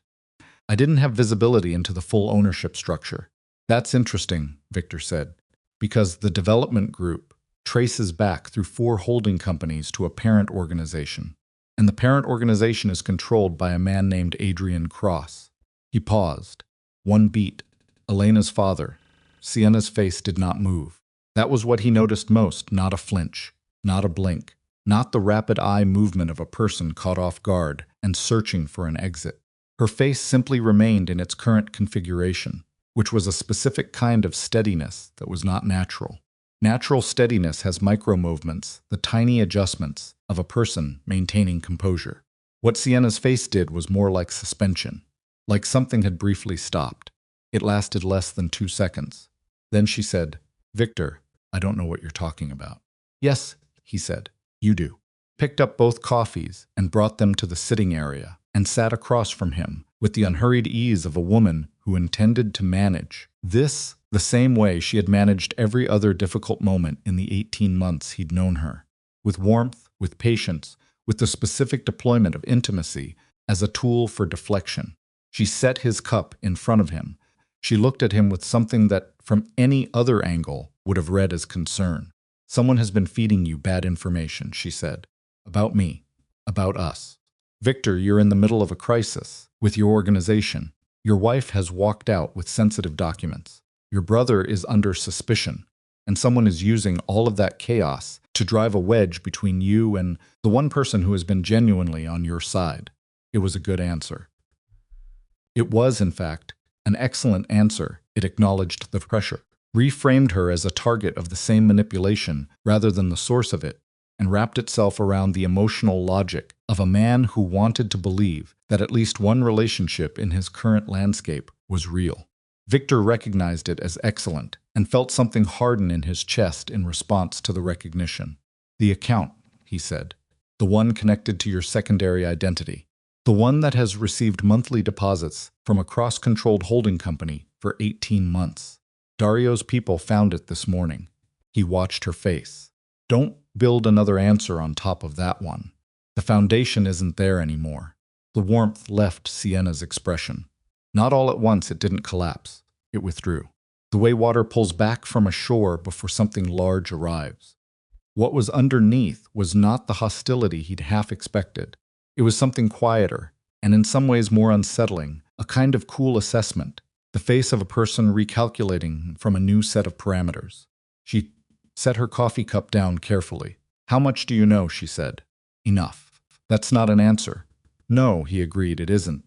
[SPEAKER 1] I didn't have visibility into the full ownership structure." "That's interesting," Victor said, "because the development group traces back through 4 holding companies to a parent organization, and the parent organization is controlled by a man named Adrian Cross." He paused. One beat. Elena's father. Sienna's face did not move. That was what he noticed most, not a flinch, not a blink, not the rapid eye movement of a person caught off guard and searching for an exit. Her face simply remained in its current configuration, which was a specific kind of steadiness that was not natural. Natural steadiness has micro-movements, the tiny adjustments of a person maintaining composure. What Sienna's face did was more like suspension, like something had briefly stopped. It lasted less than 2 seconds. Then she said, "Victor, I don't know what you're talking about." "Yes," he said, "you do." Picked up both coffees and brought them to the sitting area and sat across from him with the unhurried ease of a woman who intended to manage this the same way she had managed every other difficult moment in the 18 months he'd known her, with warmth, with patience, with the specific deployment of intimacy as a tool for deflection. She set his cup in front of him. She looked at him with something that, from any other angle, would have read as concern. "Someone has been feeding you bad information," she said. "About me. About us. Victor, you're in the middle of a crisis with your organization. Your wife has walked out with sensitive documents. Your brother is under suspicion, and someone is using all of that chaos to drive a wedge between you and the one person who has been genuinely on your side." It was a good answer. It was, in fact, an excellent answer. It acknowledged the pressure, reframed her as a target of the same manipulation rather than the source of it, and wrapped itself around the emotional logic of a man who wanted to believe that at least one relationship in his current landscape was real. Victor recognized it as excellent and felt something harden in his chest in response to the recognition. "The account," he said. "The one connected to your secondary identity. The one that has received monthly deposits from a cross-controlled holding company for 18 months. Dario's people found it this morning." He watched her face. "Don't build another answer on top of that one. The foundation isn't there anymore." The warmth left Sienna's expression. Not all at once it didn't collapse. It withdrew. The way water pulls back from a shore before something large arrives. What was underneath was not the hostility he'd half expected. It was something quieter, and in some ways more unsettling, a kind of cool assessment, the face of a person recalculating from a new set of parameters. She set her coffee cup down carefully. "How much do you know?" she said. "Enough." "That's not an answer." "No," he agreed, "it isn't.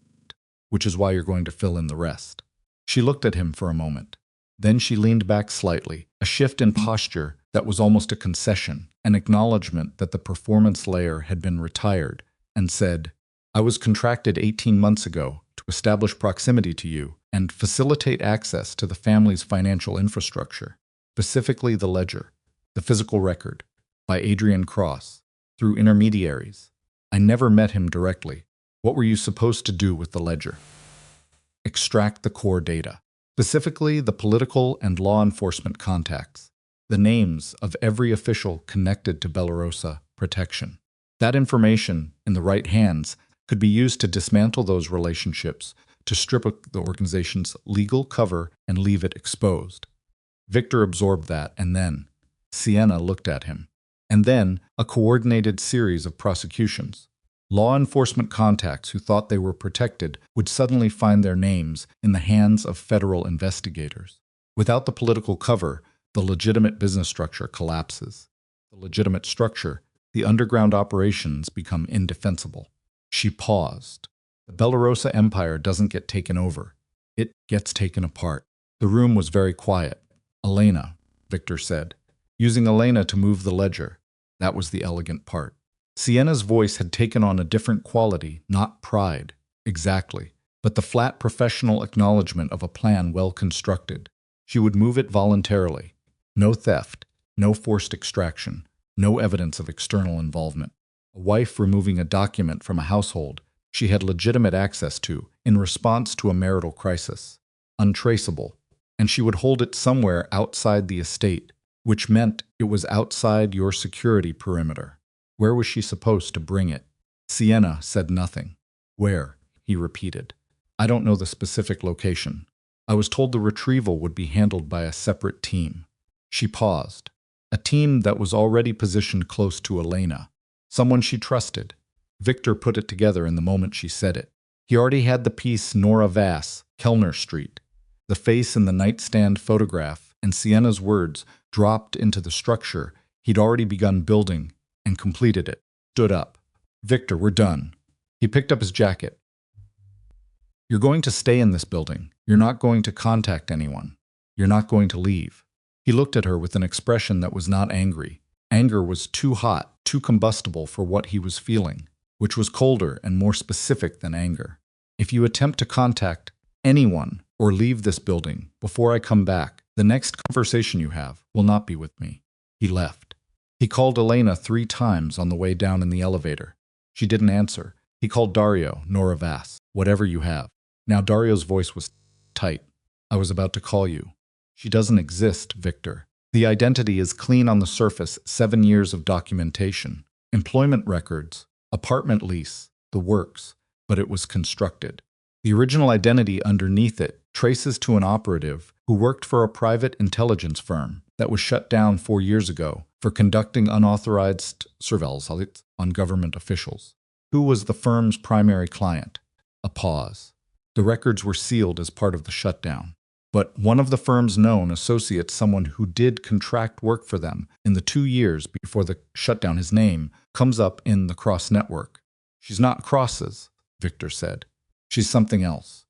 [SPEAKER 1] Which is why you're going to fill in the rest." She looked at him for a moment. Then she leaned back slightly, a shift in posture that was almost a concession, an acknowledgement that the performance layer had been retired, and said, "I was contracted 18 months ago to establish proximity to you and facilitate access to the family's financial infrastructure, specifically the ledger, the physical record, by Adrian Cross, through intermediaries. I never met him directly. What were you supposed to do with the ledger?" "Extract the core data, specifically the political and law enforcement contacts, the names of every official connected to Bellarosa protection. That information, in the right hands, could be used to dismantle those relationships to strip the organization's legal cover and leave it exposed. Victor absorbed that, and then Sienna looked at him. And then a coordinated series of prosecutions. Law enforcement contacts who thought they were protected would suddenly find their names in the hands of federal investigators. Without the political cover, the legitimate business structure collapses. The legitimate structure, the underground operations, become indefensible. She paused. The Bellarosa empire doesn't get taken over. It gets taken apart. The room was very quiet. Elena, Victor said, using Elena to move the ledger. That was the elegant part. Sienna's voice had taken on a different quality, not pride, exactly, but the flat professional acknowledgement of a plan well constructed. She would move it voluntarily. No theft, no forced extraction, no evidence of external involvement. A wife removing a document from a household she had legitimate access to in response to a marital crisis. Untraceable. And she would hold it somewhere outside the estate, which meant it was outside your security perimeter. Where was she supposed to bring it? Sienna said nothing. Where? He repeated. I don't know the specific location. I was told the retrieval would be handled by a separate team. She paused. A team that was already positioned close to Elena. Someone she trusted. Victor put it together in the moment she said it. He already had the piece Nora Vass, Kellner Street. The face in the nightstand photograph and Sienna's words dropped into the structure he'd already begun building and completed it. Stood up. Victor, we're done. He picked up his jacket. You're going to stay in this building. You're not going to contact anyone. You're not going to leave. He looked at her with an expression that was not angry. Anger was too hot, too combustible for what he was feeling, which was colder and more specific than anger. If you attempt to contact anyone or leave this building before I come back, the next conversation you have will not be with me. He left. He called Elena 3 times on the way down in the elevator. She didn't answer. He called Dario, Nora Vass, whatever you have. Now Dario's voice was tight. I was about to call you. She doesn't exist, Victor. The identity is clean on the surface, 7 years of documentation, employment records, apartment lease, the works, but it was constructed. The original identity underneath it traces to an operative who worked for a private intelligence firm that was shut down 4 years ago for conducting unauthorized surveillance on government officials. Who was the firm's primary client? A pause. The records were sealed as part of the shutdown. But one of the firm's known associates, someone who did contract work for them in the 2 years before the shutdown, his name comes up in the Cross network. She's not Cross's, Victor said. She's something else.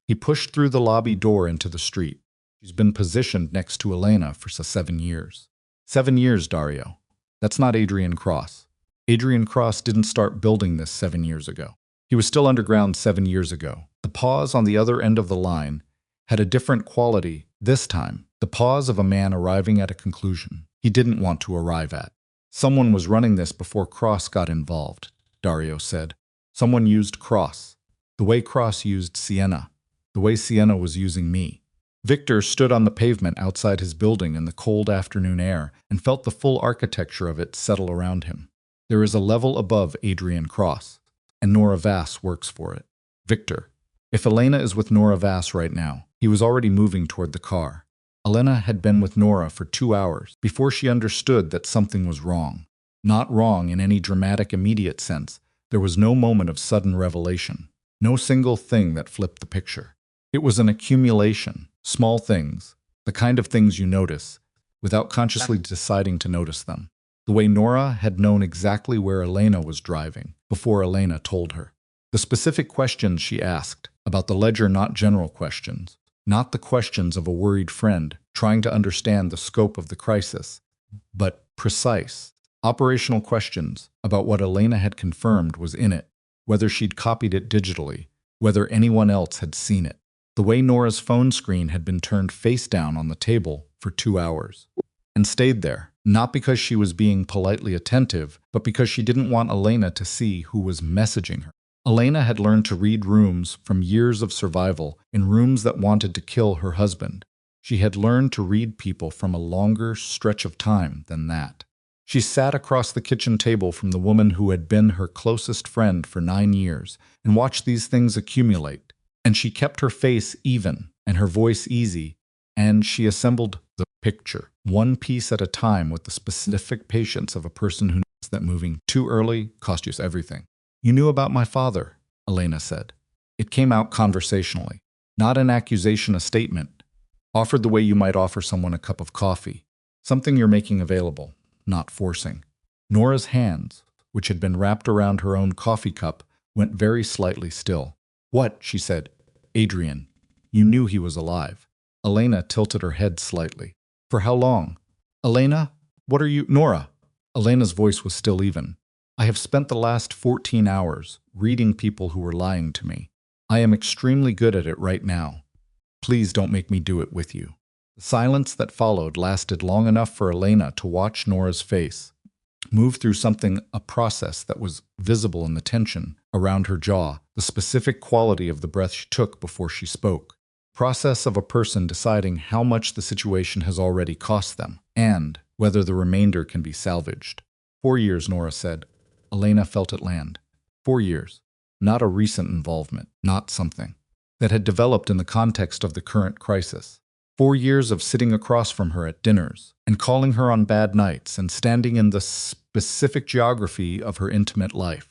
[SPEAKER 1] He pushed through the lobby door into the street. She's been positioned next to Elena for 7 years. 7 years, Dario. That's not Adrian Cross. Adrian Cross didn't start building this 7 years ago. He was still underground 7 years ago. The pause on the other end of the line had a different quality this time, the pause of a man arriving at a conclusion he didn't want to arrive at. Someone was running this before Cross got involved, Dario said. Someone used Cross. The way Cross used Sienna. The way Sienna was using me. Victor stood on the pavement outside his building in the cold afternoon air and felt the full architecture of it settle around him. There is a level above Adrian Cross, and Nora Vass works for it. Victor. If Elena is with Nora Vass right now, he was already moving toward the car. Elena had been with Nora for 2 hours before she understood that something was wrong. Not wrong in any dramatic immediate sense. There was no moment of sudden revelation. No single thing that flipped the picture. It was an accumulation, small things, the kind of things you notice, without consciously deciding to notice them. The way Nora had known exactly where Elena was driving before Elena told her. The specific questions she asked, about the ledger, not general questions, not the questions of a worried friend trying to understand the scope of the crisis, but precise, operational questions about what Elena had confirmed was in it, whether she'd copied it digitally, whether anyone else had seen it. The way Nora's phone screen had been turned face down on the table for 2 hours, and stayed there, not because she was being politely attentive, but because she didn't want Elena to see who was messaging her. Elena had learned to read rooms from years of survival in rooms that wanted to kill her husband. She had learned to read people from a longer stretch of time than that. She sat across the kitchen table from the woman who had been her closest friend for 9 years and watched these things accumulate, And she kept her face even and her voice easy, and she assembled the picture, one piece at a time, with the specific patience of a person who knows that moving too early costs you everything. "You knew about my father," Elena said. It came out conversationally, not an accusation, a statement, offered the way you might offer someone a cup of coffee, something you're making available, not forcing. Nora's hands, which had been wrapped around her own coffee cup, went very slightly still. "What?" she said. "Adrian, you knew he was alive." Elena tilted her head slightly. "For how long?" "Elena, what are you—" "Nora!" Elena's voice was still even. "I have spent the last 14 hours reading people who were lying to me. I am extremely good at it right now. Please don't make me do it with you." The silence that followed lasted long enough for Elena to watch Nora's face move through something, a process that was visible in the tension around her jaw, the specific quality of the breath she took before she spoke. Process of a person deciding how much the situation has already cost them, and whether the remainder can be salvaged. 4 years, Nora said. Elena felt it land. 4 years. Not a recent involvement, not something that had developed in the context of the current crisis. 4 years of sitting across from her at dinners, and calling her on bad nights, and standing in the specific geography of her intimate life.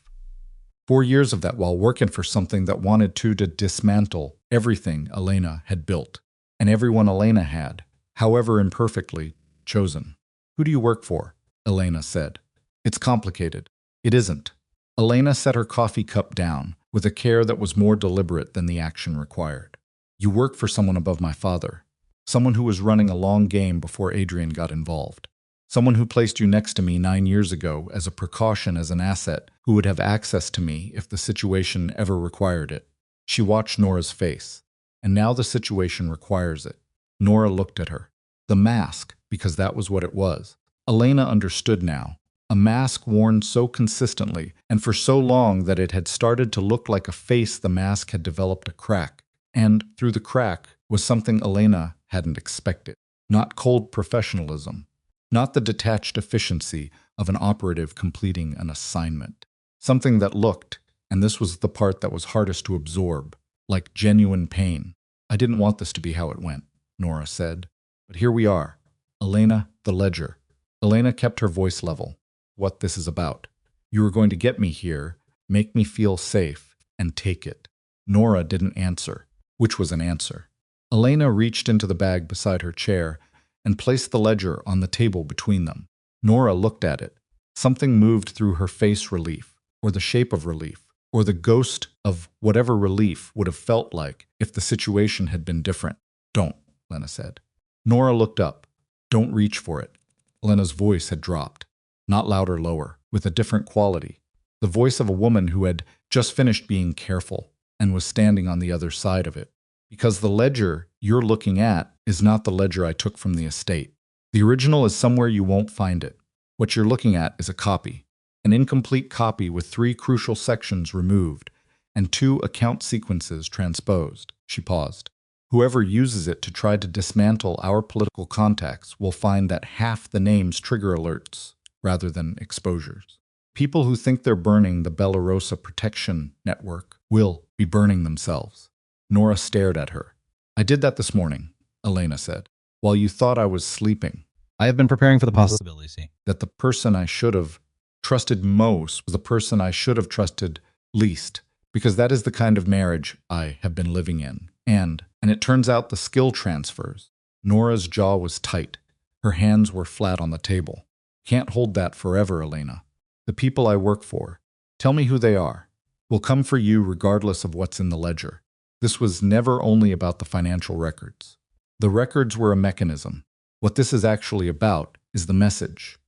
[SPEAKER 1] 4 years of that while working for something that wanted to dismantle everything Elena had built, and everyone Elena had, however imperfectly, chosen. "Who do you work for?" Elena said. "It's complicated." "It isn't." Elena set her coffee cup down, with a care that was more deliberate than the action required. "You work for someone above my father. Someone who was running a long game before Adrian got involved. Someone who placed you next to me 9 years ago as a precaution, as an asset, who would have access to me if the situation ever required it." She watched Nora's face. "And now the situation requires it." Nora looked at her. The mask, because that was what it was. Elena understood now. A mask worn so consistently and for so long that it had started to look like a face. The mask had developed a crack, and through the crack was something Elena hadn't expected. Not cold professionalism, not the detached efficiency of an operative completing an assignment. Something that looked, and this was the part that was hardest to absorb, like genuine pain. "I didn't want this to be how it went," Nora said. "But here we are. Elena, the ledger." Elena kept her voice level. "What this is about. You were going to get me here, make me feel safe, and take it." Nora didn't answer, which was an answer. Elena reached into the bag beside her chair and placed the ledger on the table between them. Nora looked at it. Something moved through her face, relief, or the shape of relief, or the ghost of whatever relief would have felt like if the situation had been different. "Don't," Elena said. Nora looked up. "Don't reach for it." Elena's voice had dropped. Not louder, lower, with a different quality. The voice of a woman who had just finished being careful and was standing on the other side of it. "Because the ledger you're looking at is not the ledger I took from the estate. The original is somewhere you won't find it. What you're looking at is a copy. An incomplete copy with 3 crucial sections removed and 2 account sequences transposed." She paused. "Whoever uses it to try to dismantle our political contacts will find that half the names trigger alerts rather than exposures. People who think they're burning the Bellarosa protection network will be burning themselves." Nora stared at her. "I did that this morning," Elena said, "while you thought I was sleeping.
[SPEAKER 2] I have been preparing for the possibility
[SPEAKER 1] That the person I should have trusted most was the person I should have trusted least, because that is the kind of marriage I have been living in. And it turns out the skill transfers." Nora's jaw was tight. Her hands were flat on the table. "Can't hold that forever, Elena. The people I work for, tell me who they are, will come for you regardless of what's in the ledger." This was never only about the financial records. The records were a mechanism. What this is actually about is the message.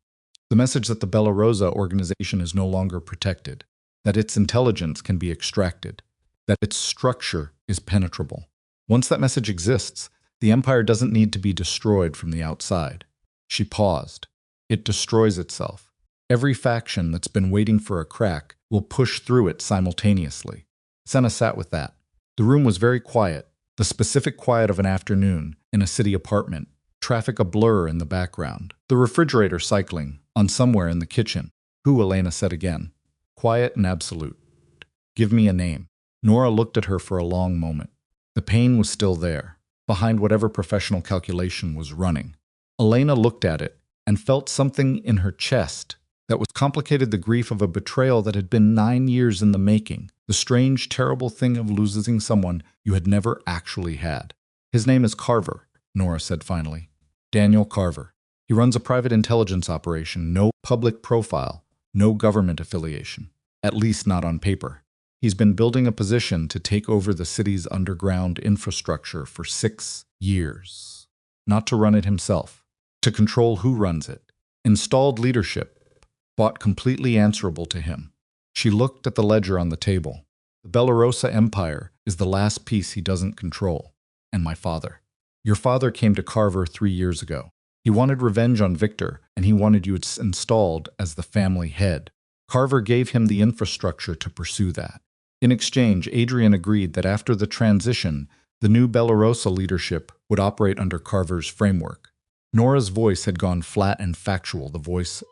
[SPEAKER 1] The message that the Bellarosa organization is no longer protected, that its intelligence can be extracted, that its structure is penetrable. Once that message exists, the empire doesn't need to be destroyed from the outside. She paused. It destroys itself. Every faction that's been waiting for a crack will push through it simultaneously. Senna sat with that. The room was very quiet, the specific quiet of an afternoon in a city apartment, traffic a blur in the background, the refrigerator cycling on somewhere in the kitchen. "Who?" Elena said again. Quiet and absolute. "Give me a name." Nora looked at her for a long moment. The pain was still there, behind whatever professional calculation was running. Elena looked at it and felt something in her chest that was complicated the grief of a betrayal that had been 9 years in the making, the strange, terrible thing of losing someone you had never actually had. His name is Carver, Nora said finally. Daniel Carver. He runs a private intelligence operation, no public profile, no government affiliation, at least not on paper. He's been building a position to take over the city's underground infrastructure for 6 years. Not to run it himself, to control who runs it. Installed leadership, bought completely answerable to him. She looked at the ledger on the table. The Bellarosa Empire is the last piece he doesn't control. And my father. Your father came to Carver 3 years ago. He wanted revenge on Victor, and he wanted you installed as the family head. Carver gave him the infrastructure to pursue that. In exchange, Adrian agreed that after the transition, the new Bellarosa leadership would operate under Carver's framework. Nora's voice had gone flat and factual, the voice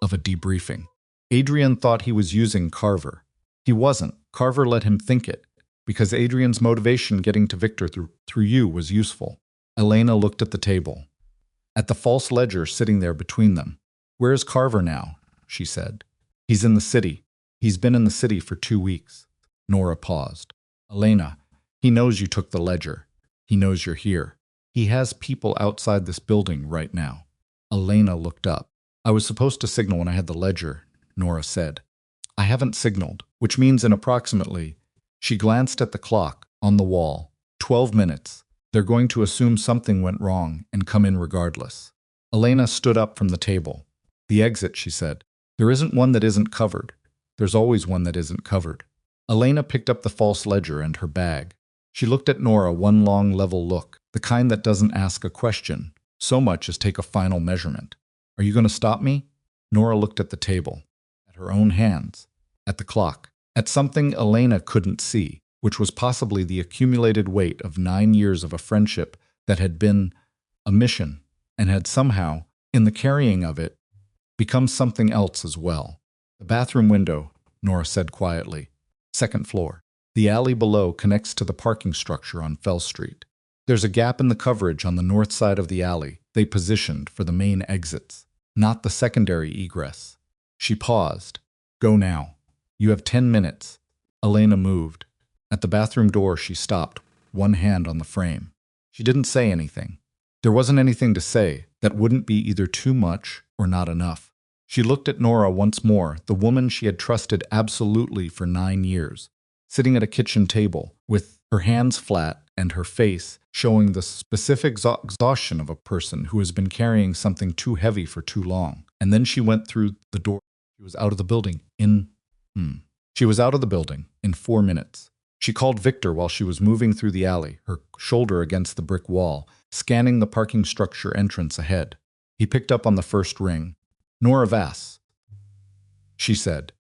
[SPEAKER 1] of a debriefing. Adrian thought he was using Carver. He wasn't. Carver let him think it, because Adrian's motivation getting to Victor through you was useful. Elena looked at the table, at the false ledger sitting there between them. Where's Carver now? She said. He's in the city. He's been in the city for 2 weeks. Nora paused. Elena, he knows you took the ledger. He knows you're here. He has people outside this building right now. Elena looked up. I was supposed to signal when I had the ledger, Nora said. I haven't signaled, which means in approximately. She glanced at the clock on the wall. 12 minutes. They're going to assume something went wrong and come in regardless. Elena stood up from the table. The exit, she said. There isn't one that isn't covered. There's always one that isn't covered. Elena picked up the false ledger and her bag. She looked at Nora, one long level look, the kind that doesn't ask a question, so much as take a final measurement. Are you going to stop me? Nora looked at the table, at her own hands, at the clock, at something Elena couldn't see, which was possibly the accumulated weight of 9 years of a friendship that had been a mission and had somehow, in the carrying of it, become something else as well. The bathroom window, Nora said quietly. 2nd floor. The alley below connects to the parking structure on Fell Street. There's a gap in the coverage on the north side of the alley they positioned for the main exits, not the secondary egress. She paused. Go now. You have 10 minutes. Elena moved. At the bathroom door, she stopped, one hand on the frame. She didn't say anything. There wasn't anything to say that wouldn't be either too much or not enough. She looked at Nora once more, the woman she had trusted absolutely for 9 years, sitting at a kitchen table with her hands flat and her face showing the specific exhaustion of a person who has been carrying something too heavy for too long. And then she went through the door. She was out of the building She was out of the building in 4 minutes. She called Victor while she was moving through the alley, her shoulder against the brick wall, scanning the parking structure entrance ahead. He picked up on the first ring. Nora Vass, she said,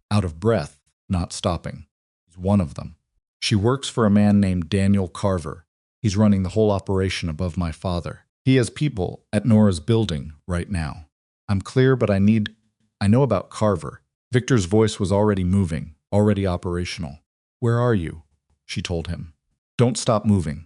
[SPEAKER 1] out of breath, not stopping. He's one of them. She works for a man named Daniel Carver. He's running the whole operation above my father. He has people at Nora's building right now. I'm clear, but I know about Carver. Victor's voice was already moving, already operational. Where are you? She told him. Don't stop moving.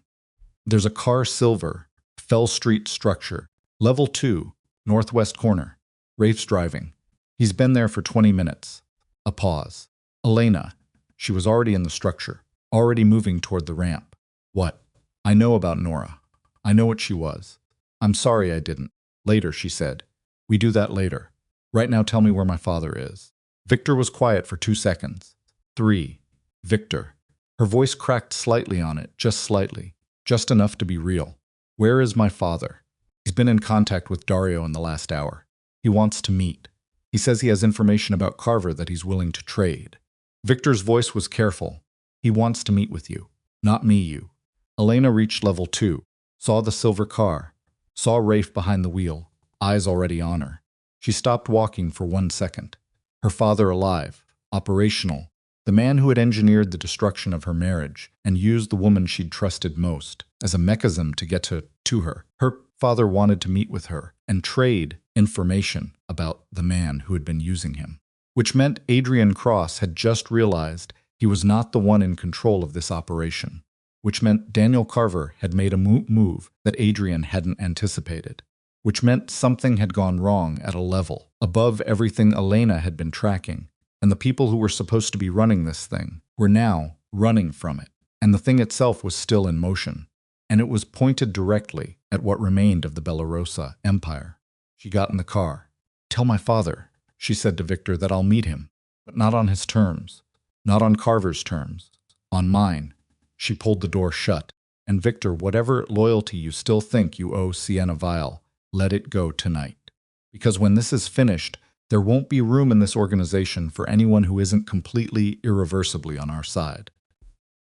[SPEAKER 1] There's a car silver, Fell Street structure, level 2, northwest corner. Rafe's driving. He's been there for 20 minutes. A pause. Elena. She was already in the structure, already moving toward the ramp. What? I know about Nora. I know what she was. I'm sorry I didn't. Later, she said. We do that later. Right now, tell me where my father is. Victor was quiet for 2 seconds. 3. Victor. Her voice cracked slightly on it, just slightly, just enough to be real. Where is my father? He's been in contact with Dario in the last hour. He wants to meet. He says he has information about Carver that he's willing to trade. Victor's voice was careful. He wants to meet with you, not me, you. Elena reached level 2, saw the silver car, saw Rafe behind the wheel, eyes already on her. She stopped walking for 1 second. Her father alive, operational, the man who had engineered the destruction of her marriage and used the woman she'd trusted most as a mechanism to get to her. Her father wanted to meet with her and trade information about the man who had been using him, which meant Adrian Cross had just realized he was not the one in control of this operation. which meant Daniel Carver had made a move that Adrian hadn't anticipated, which meant something had gone wrong at a level above everything Elena had been tracking, and the people who were supposed to be running this thing were now running from it, and the thing itself was still in motion, and it was pointed directly at what remained of the Bellarosa empire. She got in the car. "Tell my father," she said to Victor, "that I'll meet him, but not on his terms, not on Carver's terms, on mine." She pulled the door shut. "And Victor, whatever loyalty you still think you owe Sienna Vile, let it go tonight. Because when this is finished, there won't be room in this organization for anyone who isn't completely, irreversibly on our side."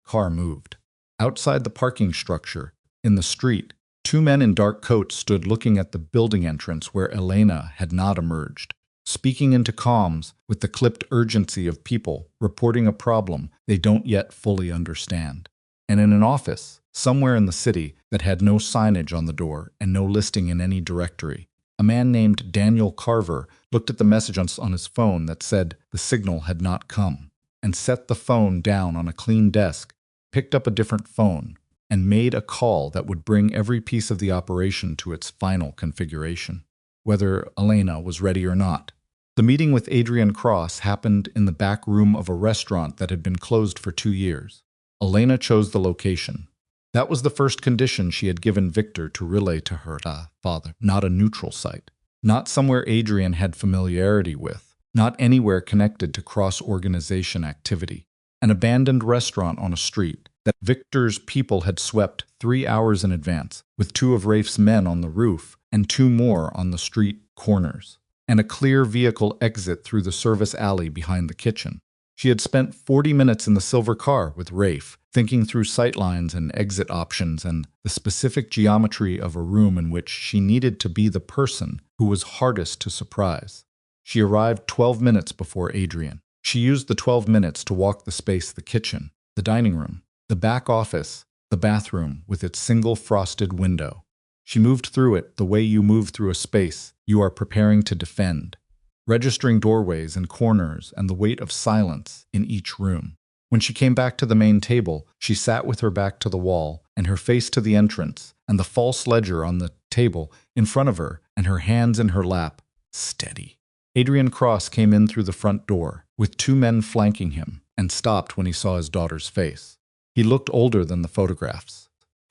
[SPEAKER 1] Car moved. Outside the parking structure, in the street, two men in dark coats stood looking at the building entrance where Elena had not emerged, speaking into comms with the clipped urgency of people reporting a problem they don't yet fully understand. And in an office, somewhere in the city that had no signage on the door and no listing in any directory, a man named Daniel Carver looked at the message on his phone that said the signal had not come, and set the phone down on a clean desk, picked up a different phone, and made a call that would bring every piece of the operation to its final configuration, whether Elena was ready or not. The meeting with Adrian Cross happened in the back room of a restaurant that had been closed for 2 years. Elena chose the location. That was the first condition she had given Victor to relay to her father. Not a neutral site. Not somewhere Adrian had familiarity with. Not anywhere connected to cross-organization activity. An abandoned restaurant on a street that Victor's people had swept 3 hours in advance, with 2 of Rafe's men on the roof and 2 more on the street corners, and a clear vehicle exit through the service alley behind the kitchen. She had spent 40 minutes in the silver car with Rafe, thinking through sightlines and exit options and the specific geometry of a room in which she needed to be the person who was hardest to surprise. She arrived 12 minutes before Adrian. She used the 12 minutes to walk the space: the kitchen, the dining room, the back office, the bathroom with its single frosted window. She moved through it the way you move through a space you are preparing to defend, registering doorways and corners and the weight of silence in each room. When she came back to the main table, she sat with her back to the wall and her face to the entrance and the false ledger on the table in front of her and her hands in her lap, steady. Adrian Cross came in through the front door, with 2 men flanking him, and stopped when he saw his daughter's face. He looked older than the photographs.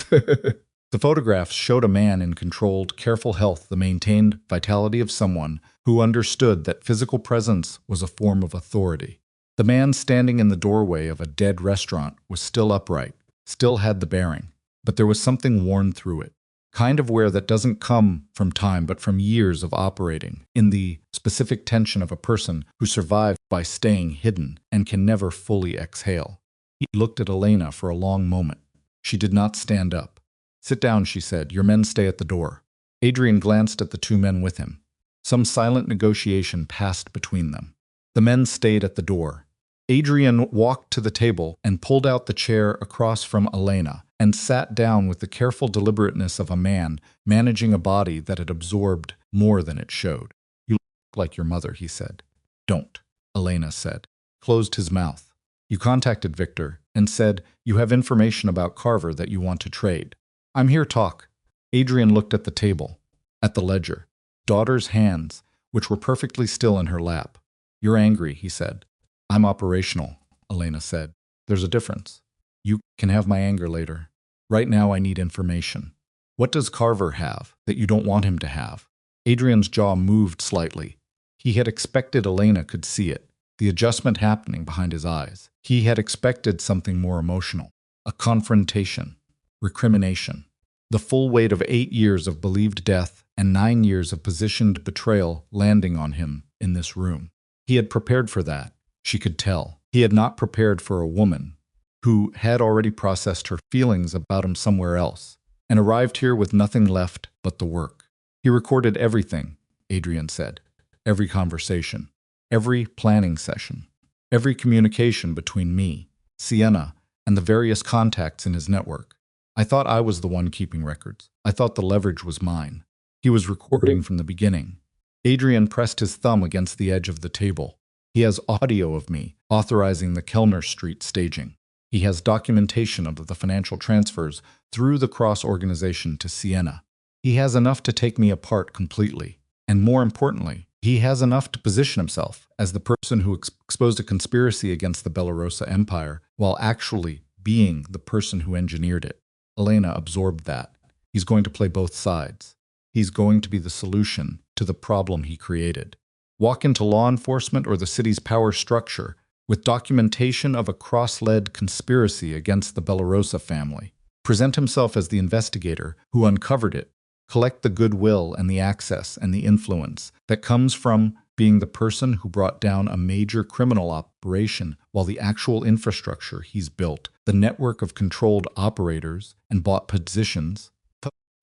[SPEAKER 1] The photographs showed a man in controlled, careful health, the maintained vitality of someone who understood that physical presence was a form of authority. The man standing in the doorway of a dead restaurant was still upright, still had the bearing, but there was something worn through it. Kind of wear that doesn't come from time but from years of operating in the specific tension of a person who survived by staying hidden and can never fully exhale. He looked at Elena for a long moment. She did not stand up. "Sit down," she said. "Your men stay at the door." Adrian glanced at the 2 men with him. Some silent negotiation passed between them. The men stayed at the door. Adrian walked to the table and pulled out the chair across from Elena and sat down with the careful deliberateness of a man managing a body that had absorbed more than it showed. "You look like your mother," he said. "Don't," Elena said. Closed his mouth. "You contacted Victor and said you have information about Carver that you want to trade. I'm here talk." Adrian looked at the table, at the ledger, daughter's hands, which were perfectly still in her lap. "You're angry," he said. "I'm operational," Elena said. "There's a difference. You can have my anger later. Right now I need information. What does Carver have that you don't want him to have?" Adrian's jaw moved slightly. He had expected Elena could see it, the adjustment happening behind his eyes. He had expected something more emotional, a confrontation, recrimination. The full weight of 8 years of believed death and 9 years of positioned betrayal landing on him in this room. He had prepared for that, she could tell. He had not prepared for a woman who had already processed her feelings about him somewhere else and arrived here with nothing left but the work. He recorded everything, Adrian said. Every conversation, every planning session, every communication between me, Sienna, and the various contacts in his network. I thought I was the one keeping records. I thought the leverage was mine. He was recording from the beginning. Adrian pressed his thumb against the edge of the table. He has audio of me authorizing the Kellner Street staging. He has documentation of the financial transfers through the cross-organization to Siena. He has enough to take me apart completely. And more importantly, he has enough to position himself as the person who exposed a conspiracy against the Bellarosa Empire while actually being the person who engineered it. Elena absorbed that. He's going to play both sides. He's going to be the solution to the problem he created. Walk into law enforcement or the city's power structure with documentation of a cross-led conspiracy against the Bellarosa family. Present himself as the investigator who uncovered it. Collect the goodwill and the access and the influence that comes from being the person who brought down a major criminal operation while the actual infrastructure he's built, the network of controlled operators and bought positions,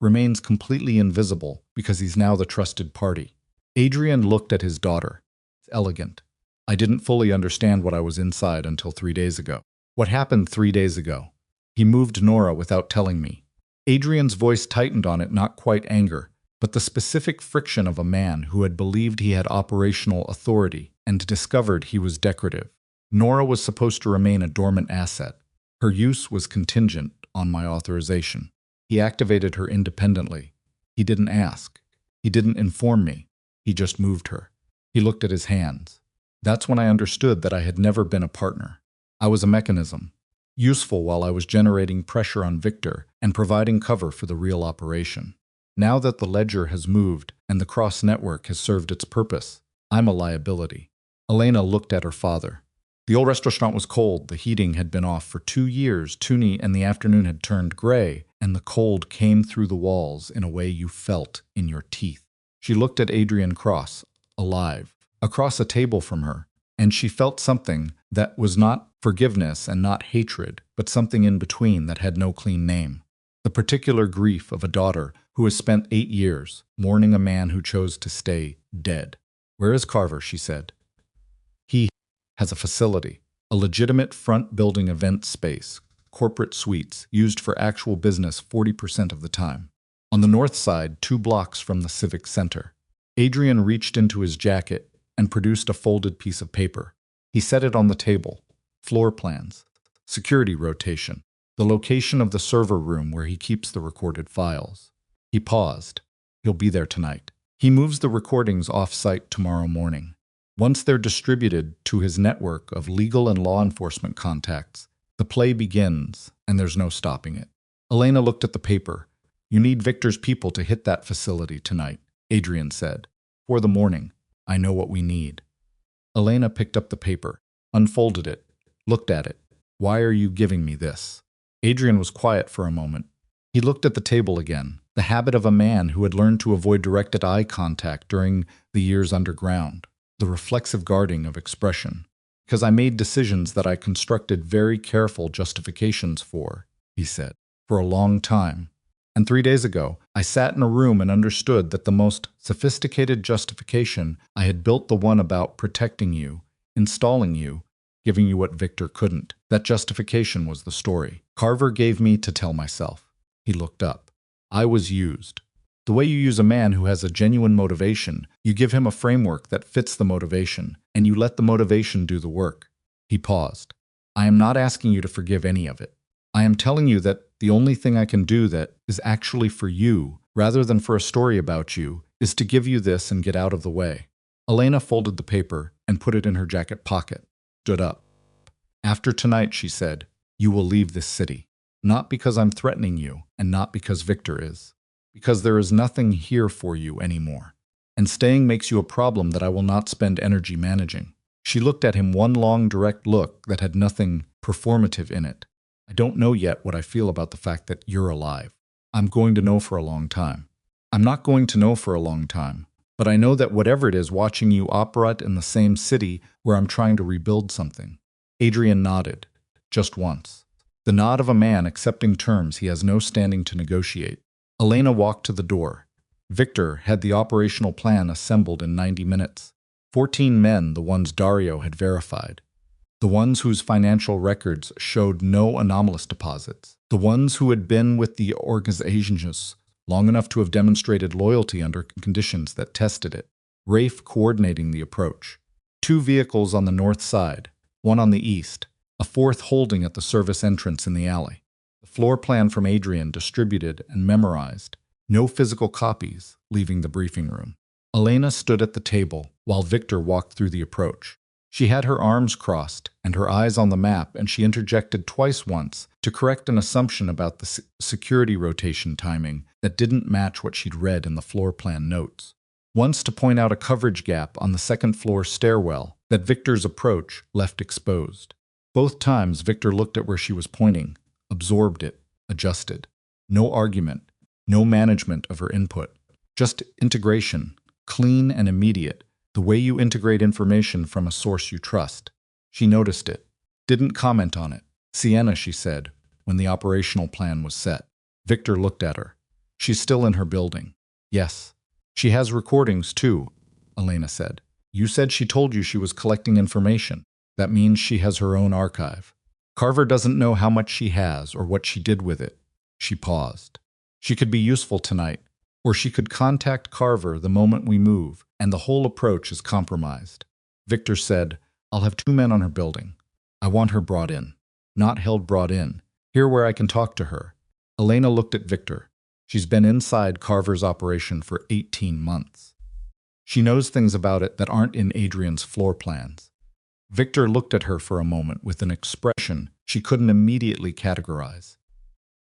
[SPEAKER 1] remains completely invisible because he's now the trusted party. Adrian looked at his daughter. It's elegant. I didn't fully understand what I was inside until 3 days ago. What happened 3 days ago? He moved Nora without telling me. Adrian's voice tightened on it, not quite anger, but the specific friction of a man who had believed he had operational authority and discovered he was decorative. Nora was supposed to remain a dormant asset. Her use was contingent on my authorization. He activated her independently. He didn't ask. He didn't inform me. He just moved her. He looked at his hands. That's when I understood that I had never been a partner. I was a mechanism, useful while I was generating pressure on Victor and providing cover for the real operation. Now that the ledger has moved and the cross-network has served its purpose, I'm a liability. Elena looked at her father. The old restaurant was cold. The heating had been off for 2 years. Tuni and the afternoon had turned gray, and the cold came through the walls in a way you felt in your teeth. She looked at Adrian Cross, alive, across a table from her, and she felt something that was not forgiveness and not hatred, but something in between that had no clean name. The particular grief of a daughter who has spent 8 years mourning a man who chose to stay dead. "Where is Carver?" she said. "He has a facility, a legitimate front-building event space, corporate suites, used for actual business 40% of the time. On the north side, 2 blocks from the Civic Center." Adrian reached into his jacket and produced a folded piece of paper. He set it on the table. Floor plans, security rotation, the location of the server room where he keeps the recorded files. He paused. He'll be there tonight. He moves the recordings off-site tomorrow morning. Once they're distributed to his network of legal and law enforcement contacts, the play begins, and there's no stopping it. Elena looked at the paper. "You need Victor's people to hit that facility tonight," Adrian said. "For the morning. I know what we need." Elena picked up the paper, unfolded it, looked at it. "Why are you giving me this?" Adrian was quiet for a moment. He looked at the table again, the habit of a man who had learned to avoid directed eye contact during the years underground, the reflexive guarding of expression. "Because I made decisions that I constructed very careful justifications for," he said, "for a long time. And 3 days ago, I sat in a room and understood that the most sophisticated justification I had built, the one about protecting you, installing you, giving you what Victor couldn't. That justification was the story Carver gave me to tell myself." He looked up. "I was used. The way you use a man who has a genuine motivation, you give him a framework that fits the motivation, and you let the motivation do the work." He paused. "I am not asking you to forgive any of it. I am telling you that the only thing I can do that is actually for you, rather than for a story about you, is to give you this and get out of the way." Elena folded the paper and put it in her jacket pocket, stood up. "After tonight," she said, "you will leave this city. Not because I'm threatening you, and not because Victor is. Because there is nothing here for you anymore. And staying makes you a problem that I will not spend energy managing." She looked at him, one long, direct look that had nothing performative in it. "I don't know yet what I feel about the fact that you're alive. I'm going to know for a long time. I'm not going to know for a long time, but I know that whatever it is, watching you operate in the same city where I'm trying to rebuild something." Adrian nodded, just once. The nod of a man accepting terms he has no standing to negotiate. Elena walked to the door. Victor had the operational plan assembled in 90 minutes. 14 men, the ones Dario had verified. The ones whose financial records showed no anomalous deposits. The ones who had been with the organizations long enough to have demonstrated loyalty under conditions that tested it. Rafe coordinating the approach. 2 vehicles on the north side, one on the east, a fourth holding at the service entrance in the alley. The floor plan from Adrian distributed and memorized. No physical copies leaving the briefing room. Elena stood at the table while Victor walked through the approach. She had her arms crossed and her eyes on the map, and she interjected twice once to correct an assumption about the security rotation timing that didn't match what she'd read in the floor plan notes. Once to point out a coverage gap on the second-floor stairwell that Victor's approach left exposed. Both times Victor looked at where she was pointing, absorbed it, adjusted. No argument, no management of her input. Just integration, clean and immediate, the way you integrate information from a source you trust. She noticed it, didn't comment on it. Sienna, she said, when the operational plan was set. Victor looked at her. She's still in her building. Yes. She has recordings too, Elena said. You said she told you she was collecting information. That means she has her own archive. Carver doesn't know how much she has or what she did with it. She paused. She could be useful tonight, or she could contact Carver the moment we move, and the whole approach is compromised. Victor said, I'll have 2 men on her building. I want her brought in. Not held brought in. Here where I can talk to her. Elena looked at Victor. She's been inside Carver's operation for 18 months. She knows things about it that aren't in Adrian's floor plans. Victor looked at her for a moment with an expression she couldn't immediately categorize.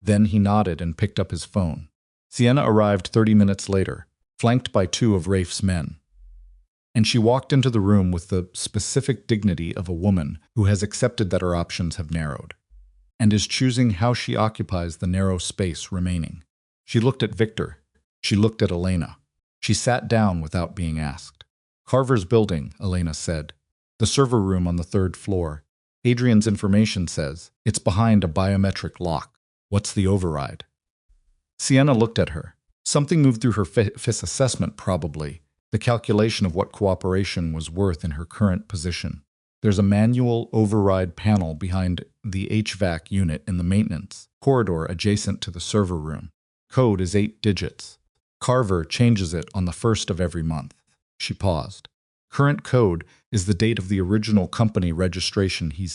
[SPEAKER 1] Then he nodded and picked up his phone. Sienna arrived 30 minutes later, flanked by 2 of Rafe's men. And she walked into the room with the specific dignity of a woman who has accepted that her options have narrowed, and is choosing how she occupies the narrow space remaining. She looked at Victor. She looked at Elena. She sat down without being asked. Carver's building, Elena said. The server room on the 3rd floor. Adrian's information says it's behind a biometric lock. What's the override? Sienna looked at her. Something moved through her FIS assessment, probably. The calculation of what cooperation was worth in her current position. There's a manual override panel behind the HVAC unit in the maintenance corridor adjacent to the server room. Code is 8 digits. Carver changes it on the 1st of every month. She paused. Current code is the date of the original company registration. He's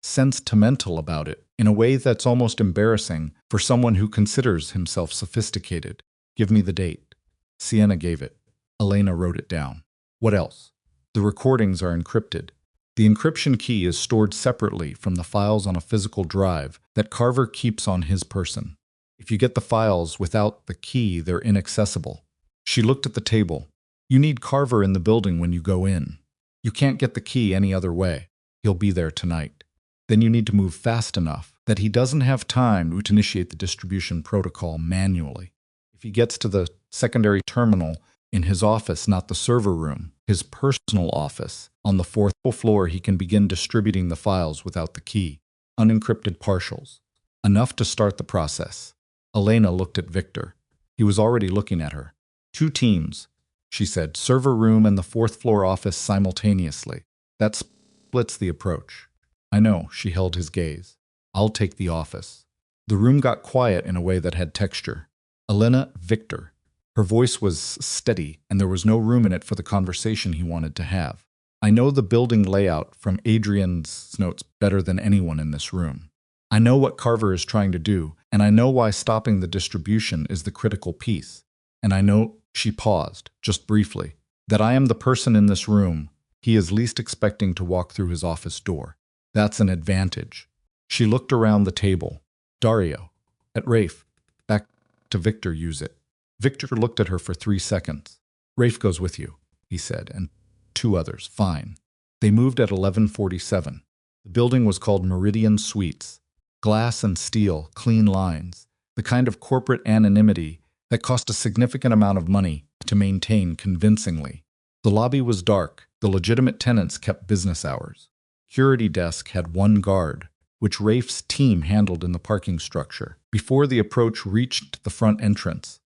[SPEAKER 1] sentimental about it in a way that's almost embarrassing for someone who considers himself sophisticated. Give me the date. Sienna gave it. Elena wrote it down. What else? The recordings are encrypted. The encryption key is stored separately from the files on a physical drive that Carver keeps on his person. If you get the files without the key, they're inaccessible. She looked at the table. You need Carver in the building when you go in. You can't get the key any other way. He'll be there tonight. Then you need to move fast enough that he doesn't have time to initiate the distribution protocol manually. If he gets to the secondary terminal in his office, not the server room, his personal office, on the 4th floor, he can begin distributing the files without the key. Unencrypted partials. Enough to start the process. Elena looked at Victor. He was already looking at her. 2 teams, she said, server room and the 4th floor office simultaneously. That splits the approach. I know, she held his gaze. I'll take the office. The room got quiet in a way that had texture. Elena, Victor. Her voice was steady, and there was no room in it for the conversation he wanted to have. I know the building layout from Adrian's notes better than anyone in this room. I know what Carver is trying to do, and I know why stopping the distribution is the critical piece. And I know, she paused, just briefly, that I am the person in this room he is least expecting to walk through his office door. That's an advantage. She looked around the table. Dario. At Rafe. Back to Victor, use it. Victor looked at her for 3 seconds. Rafe goes with you, he said, and 2 others. Fine. They moved at 11:47. The building was called Meridian Suites. Glass and steel, clean lines, the kind of corporate anonymity that cost a significant amount of money to maintain convincingly. The lobby was dark. The legitimate tenants kept business hours. Security desk had 1 guard, which Rafe's team handled in the parking structure. Before the approach reached the front entrance,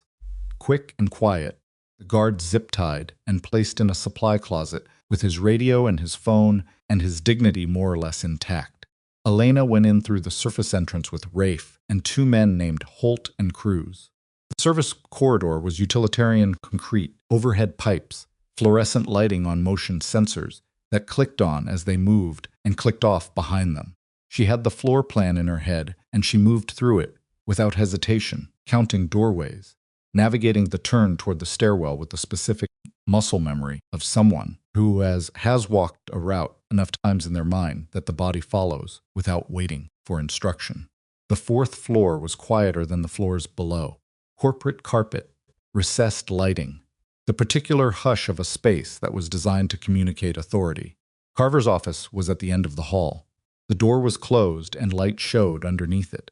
[SPEAKER 1] quick and quiet, the guard zip-tied and placed in a supply closet with his radio and his phone and his dignity more or less intact. Elena went in through the surface entrance with Rafe and 2 men named Holt and Cruz. The service corridor was utilitarian concrete, overhead pipes, fluorescent lighting on motion sensors that clicked on as they moved and clicked off behind them. She had the floor plan in her head, and she moved through it without hesitation, counting doorways, navigating the turn toward the stairwell with the specific muscle memory of someone who has walked a route enough times in their mind that the body follows without waiting for instruction. The fourth floor was quieter than the floors below. Corporate carpet, recessed lighting, the particular hush of a space that was designed to communicate authority. Carver's office was at the end of the hall. The door was closed and light showed underneath it.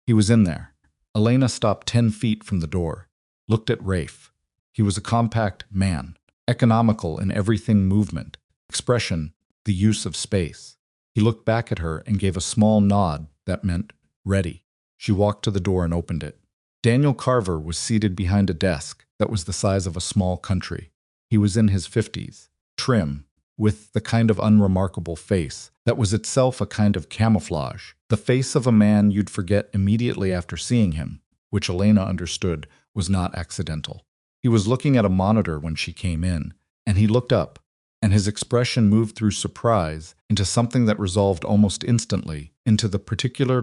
[SPEAKER 1] He was in there. Elena stopped 10 feet from the door, looked at Rafe. He was a compact man, economical in everything movement, expression, the use of space. He looked back at her and gave a small nod that meant ready. She walked to the door and opened it. Daniel Carver was seated behind a desk that was the size of a small country. He was in his 50s, trim, with the kind of unremarkable face that was itself a kind of camouflage, the face of a man you'd forget immediately after seeing him, which Elena understood was not accidental. He was looking at a monitor when she came in, and he looked up, and his expression moved through surprise into something that resolved almost instantly into the particular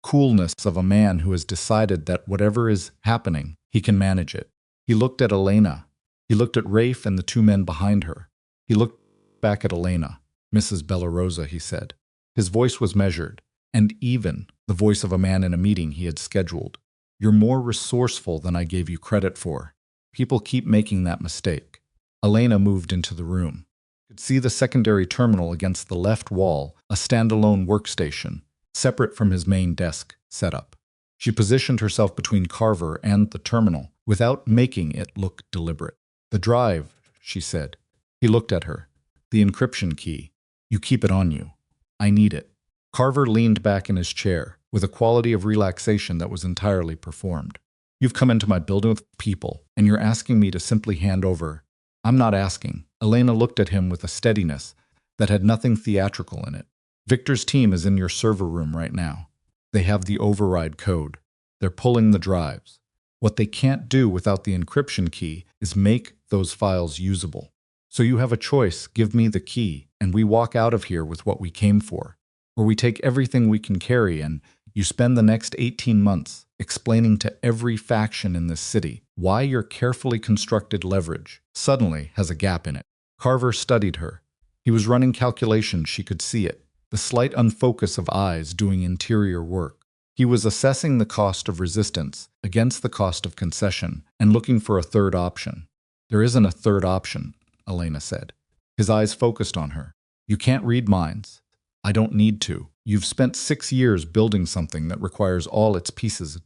[SPEAKER 1] coolness of a man who has decided that whatever is happening, he can manage it. He looked at Elena. He looked at Rafe and the two men behind her. He looked back at Elena. "Mrs. Bellarosa," he said. His voice was measured, and even the voice of a man in a meeting he had scheduled. "You're more resourceful than I gave you credit for. People keep making that mistake." Elena moved into the room. You could see the secondary terminal against the left wall, a standalone workstation, separate from his main desk setup. She positioned herself between Carver and the terminal without making it look deliberate. "The drive," she said. He looked at her. "The encryption key. You keep it on you. I need it." Carver leaned back in his chair with a quality of relaxation that was entirely performed. "You've come into my building with people, and you're asking me to simply hand over." "I'm not asking." Elena looked at him with a steadiness that had nothing theatrical in it. "Victor's team is in your server room right now. They have the override code. They're pulling the drives. What they can't do without the encryption key is make those files usable. So you have a choice: give me the key, and we walk out of here with what we came for. Or we take everything we can carry and you spend the next 18 months explaining to every faction in this city why your carefully constructed leverage suddenly has a gap in it." Carver studied her. He was running calculations, she could see it, the slight unfocus of eyes doing interior work. He was assessing the cost of resistance against the cost of concession and looking for a third option. "There isn't a third option," Elena said. His eyes focused on her. "You can't read minds. I don't need to. You've spent 6 years building something that requires all its pieces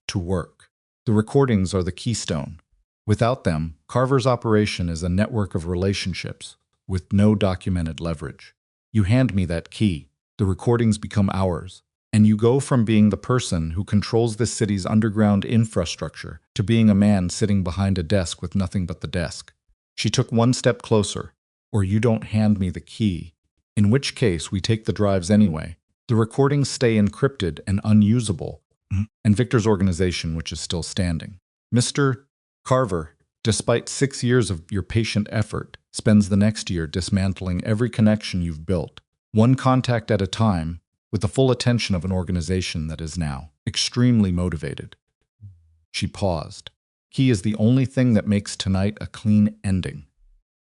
[SPEAKER 1] to work. The recordings are the keystone. Without them, Carver's operation is a network of relationships with no documented leverage. You hand me that key, the recordings become ours, and you go from being the person who controls this city's underground infrastructure to being a man sitting behind a desk with nothing but the desk. She took one step closer. Or you don't hand me the key, in which case we take the drives anyway. The recordings stay encrypted and unusable, and Victor's organization, which is still standing. Mr. Carver, despite 6 years of your patient effort, spends the next year dismantling every connection you've built, one contact at a time, with the full attention of an organization that is now extremely motivated." She paused. "Key is the only thing that makes tonight a clean ending.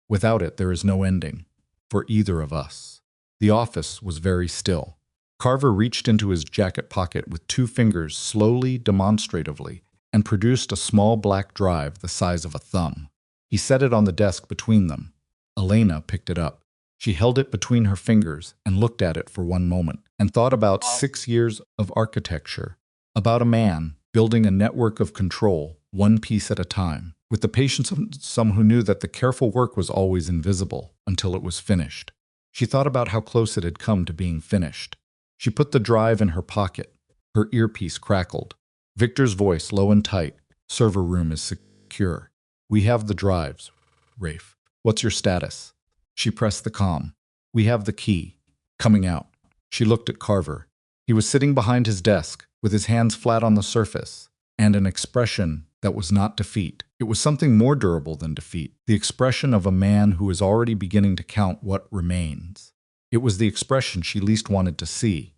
[SPEAKER 1] Without it, there is no ending, for either of us." The office was very still. Carver reached into his jacket pocket with 2 fingers slowly, demonstratively, and produced a small black drive the size of a thumb. He set it on the desk between them. Elena picked it up. She held it between her fingers and looked at it for one moment, and thought about 6 years of architecture, about a man building a network of control, one piece at a time, with the patience of some who knew that the careful work was always invisible until it was finished. She thought about how close it had come to being finished. She put the drive in her pocket. Her earpiece crackled. Victor's voice, low and tight. "Server room is secure. We have the drives, Rafe. What's your status?" She pressed the comm. "We have the key. Coming out." She looked at Carver. He was sitting behind his desk, with his hands flat on the surface, and an expression that was not defeat. It was something more durable than defeat, the expression of a man who is already beginning to count what remains. It was the expression she least wanted to see.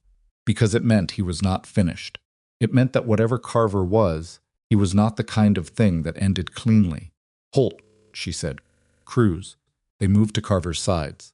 [SPEAKER 1] because it meant he was not finished. It meant that whatever Carver was, he was not the kind of thing that ended cleanly. "Holt," she said. "Cruz." They moved to Carver's sides.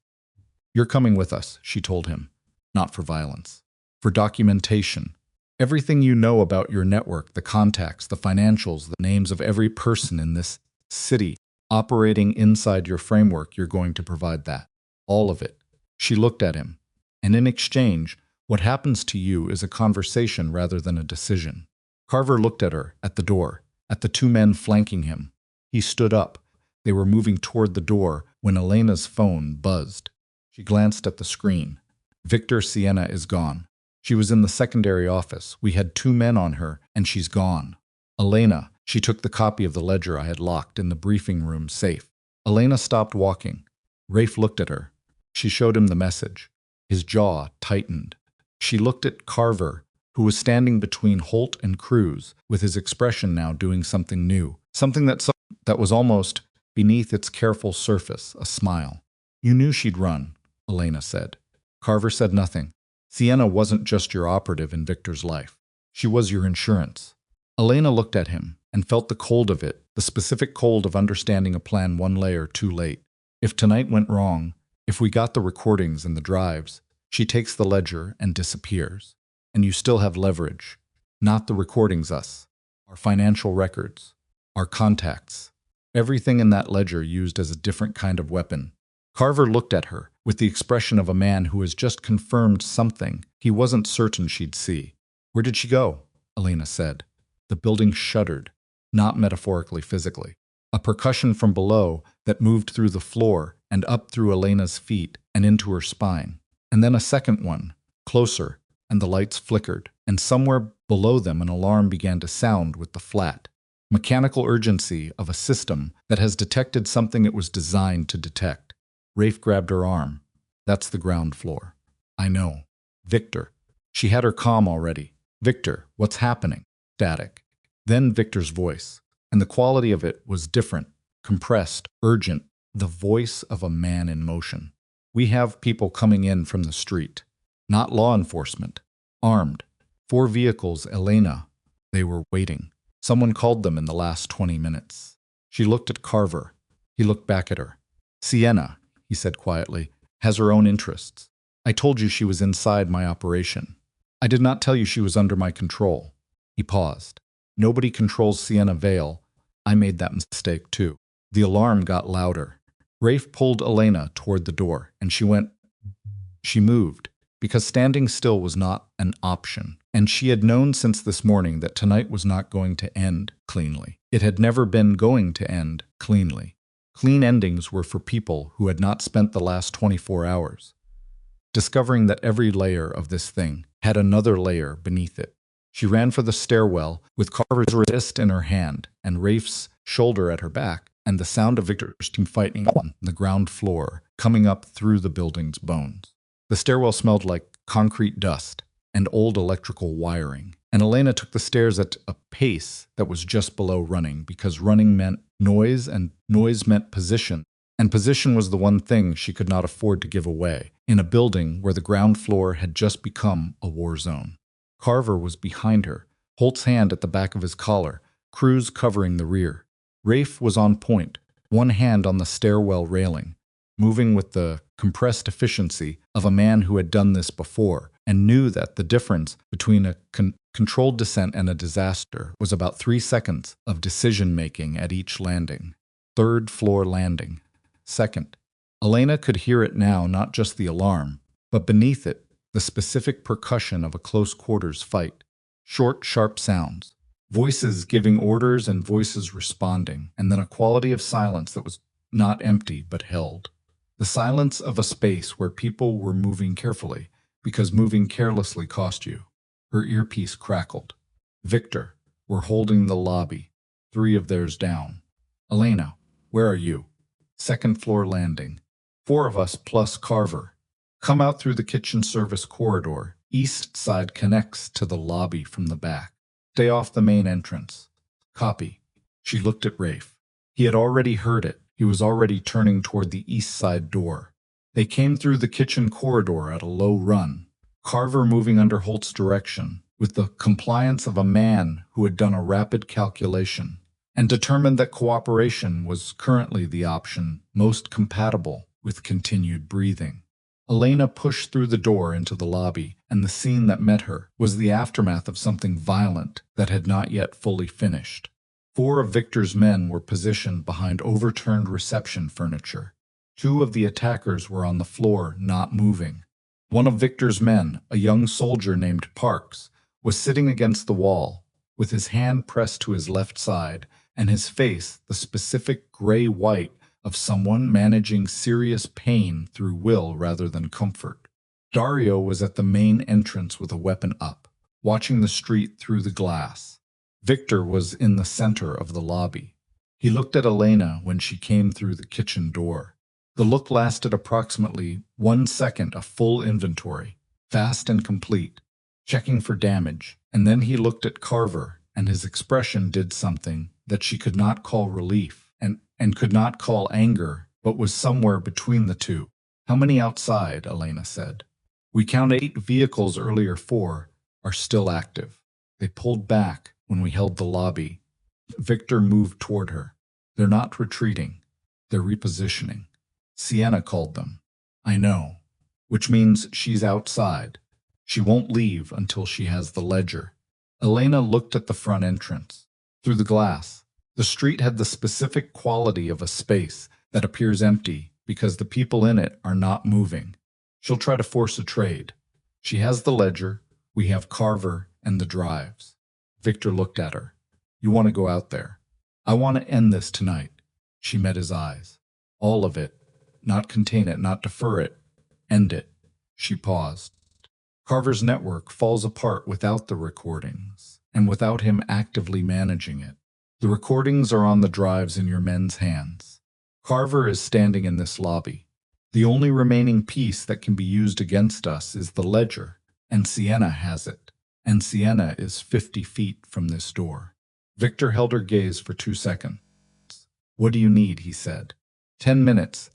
[SPEAKER 1] "You're coming with us," she told him. "Not for violence. For documentation. Everything you know about your network, the contacts, the financials, the names of every person in this city operating inside your framework, you're going to provide that. All of it." She looked at him. "And in exchange, what happens to you is a conversation rather than a decision." Carver looked at her, at the door, at the two men flanking him. He stood up. They were moving toward the door when Elena's phone buzzed. She glanced at the screen. "Victor, Sienna is gone. She was in the secondary office. We had 2 men on her, and she's gone. Elena," she took the copy of the ledger I had locked in the briefing room safe. Elena stopped walking. Rafe looked at her. She showed him the message. His jaw tightened. She looked at Carver, who was standing between Holt and Cruz, with his expression now doing something new, something that was almost beneath its careful surface, a smile. "You knew she'd run," Elena said. Carver said nothing. "Sienna wasn't just your operative in Victor's life. She was your insurance." Elena looked at him and felt the cold of it, the specific cold of understanding a plan 1 layer too late. If tonight went wrong, if we got the recordings and the drives, she takes the ledger and disappears. And you still have leverage. Not the recordings, us. Our financial records. Our contacts. Everything in that ledger used as a different kind of weapon. Carver looked at her with the expression of a man who has just confirmed something he wasn't certain she'd see. "Where did she go?" Elena said. The building shuddered, not metaphorically, physically. A percussion from below that moved through the floor and up through Elena's feet and into her spine. And then a second one, closer, and the lights flickered, and somewhere below them an alarm began to sound with the flat, mechanical urgency of a system that has detected something it was designed to detect. Rafe grabbed her arm. "That's the ground floor." "I know." "Victor." She had her comm already. "Victor, what's happening?" Static. Then Victor's voice, and the quality of it was different, compressed, urgent, the voice of a man in motion. "We have people coming in from the street. Not law enforcement. Armed. 4 vehicles, Elena. They were waiting. Someone called them in the last 20 minutes. She looked at Carver. He looked back at her. "Sienna," he said quietly, "has her own interests. I told you she was inside my operation. I did not tell you she was under my control." He paused. "Nobody controls Sienna Vale. I made that mistake too." The alarm got louder. Rafe pulled Elena toward the door, and she moved, because standing still was not an option. And she had known since this morning that tonight was not going to end cleanly. It had never been going to end cleanly. Clean endings were for people who had not spent the last 24 hours discovering that every layer of this thing had another layer beneath it. She ran for the stairwell with Carver's wrist in her hand and Rafe's shoulder at her back, and the sound of Victor's team fighting on the ground floor coming up through the building's bones. The stairwell smelled like concrete dust and old electrical wiring, and Elena took the stairs at a pace that was just below running, because running meant noise and noise meant position, and position was the one thing she could not afford to give away in a building where the ground floor had just become a war zone. Carver was behind her, Holt's hand at the back of his collar, Cruz covering the rear. Rafe was on point, one hand on the stairwell railing, moving with the compressed efficiency of a man who had done this before and knew that the difference between a controlled descent and a disaster was about 3 seconds of decision-making at each landing. 3rd floor landing. 2nd. Elena could hear it now, not just the alarm, but beneath it, the specific percussion of a close-quarters fight. Short, sharp sounds. Voices giving orders and voices responding, and then a quality of silence that was not empty but held. The silence of a space where people were moving carefully, because moving carelessly cost you. Her earpiece crackled. "Victor, we're holding the lobby. 3 of theirs down. Elena, where are you?" 2nd floor landing. 4 of us plus Carver. Come out through the kitchen service corridor. East side connects to the lobby from the back. Stay off the main entrance. Copy. She looked at Rafe. He had already heard it. He was already turning toward the east side door. They came through the kitchen corridor at a low run. Carver moving under Holt's direction, with the compliance of a man who had done a rapid calculation and determined that cooperation was currently the option most compatible with continued breathing. Elena pushed through the door into the lobby, and the scene that met her was the aftermath of something violent that had not yet fully finished. 4 of Victor's men were positioned behind overturned reception furniture. 2 of the attackers were on the floor, not moving. One of Victor's men, a young soldier named Parks, was sitting against the wall, with his hand pressed to his left side, and his face the specific gray-white of someone managing serious pain through will rather than comfort. Dario was at the main entrance with a weapon up, watching the street through the glass. Victor was in the center of the lobby. He looked at Elena when she came through the kitchen door. The look lasted approximately 1 second, a full inventory, fast and complete, checking for damage, and then he looked at Carver, and his expression did something that she could not call relief and could not call anger, but was somewhere between the two. "How many outside?" Elena said. "We counted 8 vehicles earlier. 4 are still active. They pulled back when we held the lobby." Victor moved toward her. "They're not retreating. They're repositioning. Sienna called them." "I know. Which means she's outside. She won't leave until she has the ledger." Elena looked at the front entrance. Through the glass, the street had the specific quality of a space that appears empty because the people in it are not moving. "She'll try to force a trade. She has the ledger, we have Carver and the drives." Victor looked at her. "You want to go out there? I want to end this tonight." She met his eyes. "All of it. Not contain it, not defer it. End it." She paused. Carver's network falls apart without the recordings, and without him actively managing it. The recordings are on the drives in your men's hands. Carver is standing in this lobby. The only remaining piece that can be used against us is the ledger, and Sienna has it. And Sienna is 50 feet from this door. Victor held her gaze for 2 seconds. "What do you need?" he said. 10 minutes,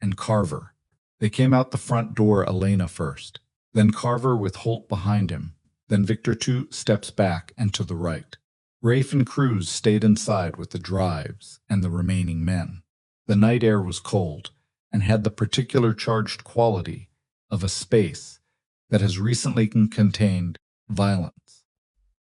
[SPEAKER 1] and Carver. They came out the front door, Elena first, then Carver with Holt behind him, then Victor 2 steps back and to the right. Rafe and Cruz stayed inside with the drives and the remaining men. The night air was cold and had the particular charged quality of a space that has recently contained violence.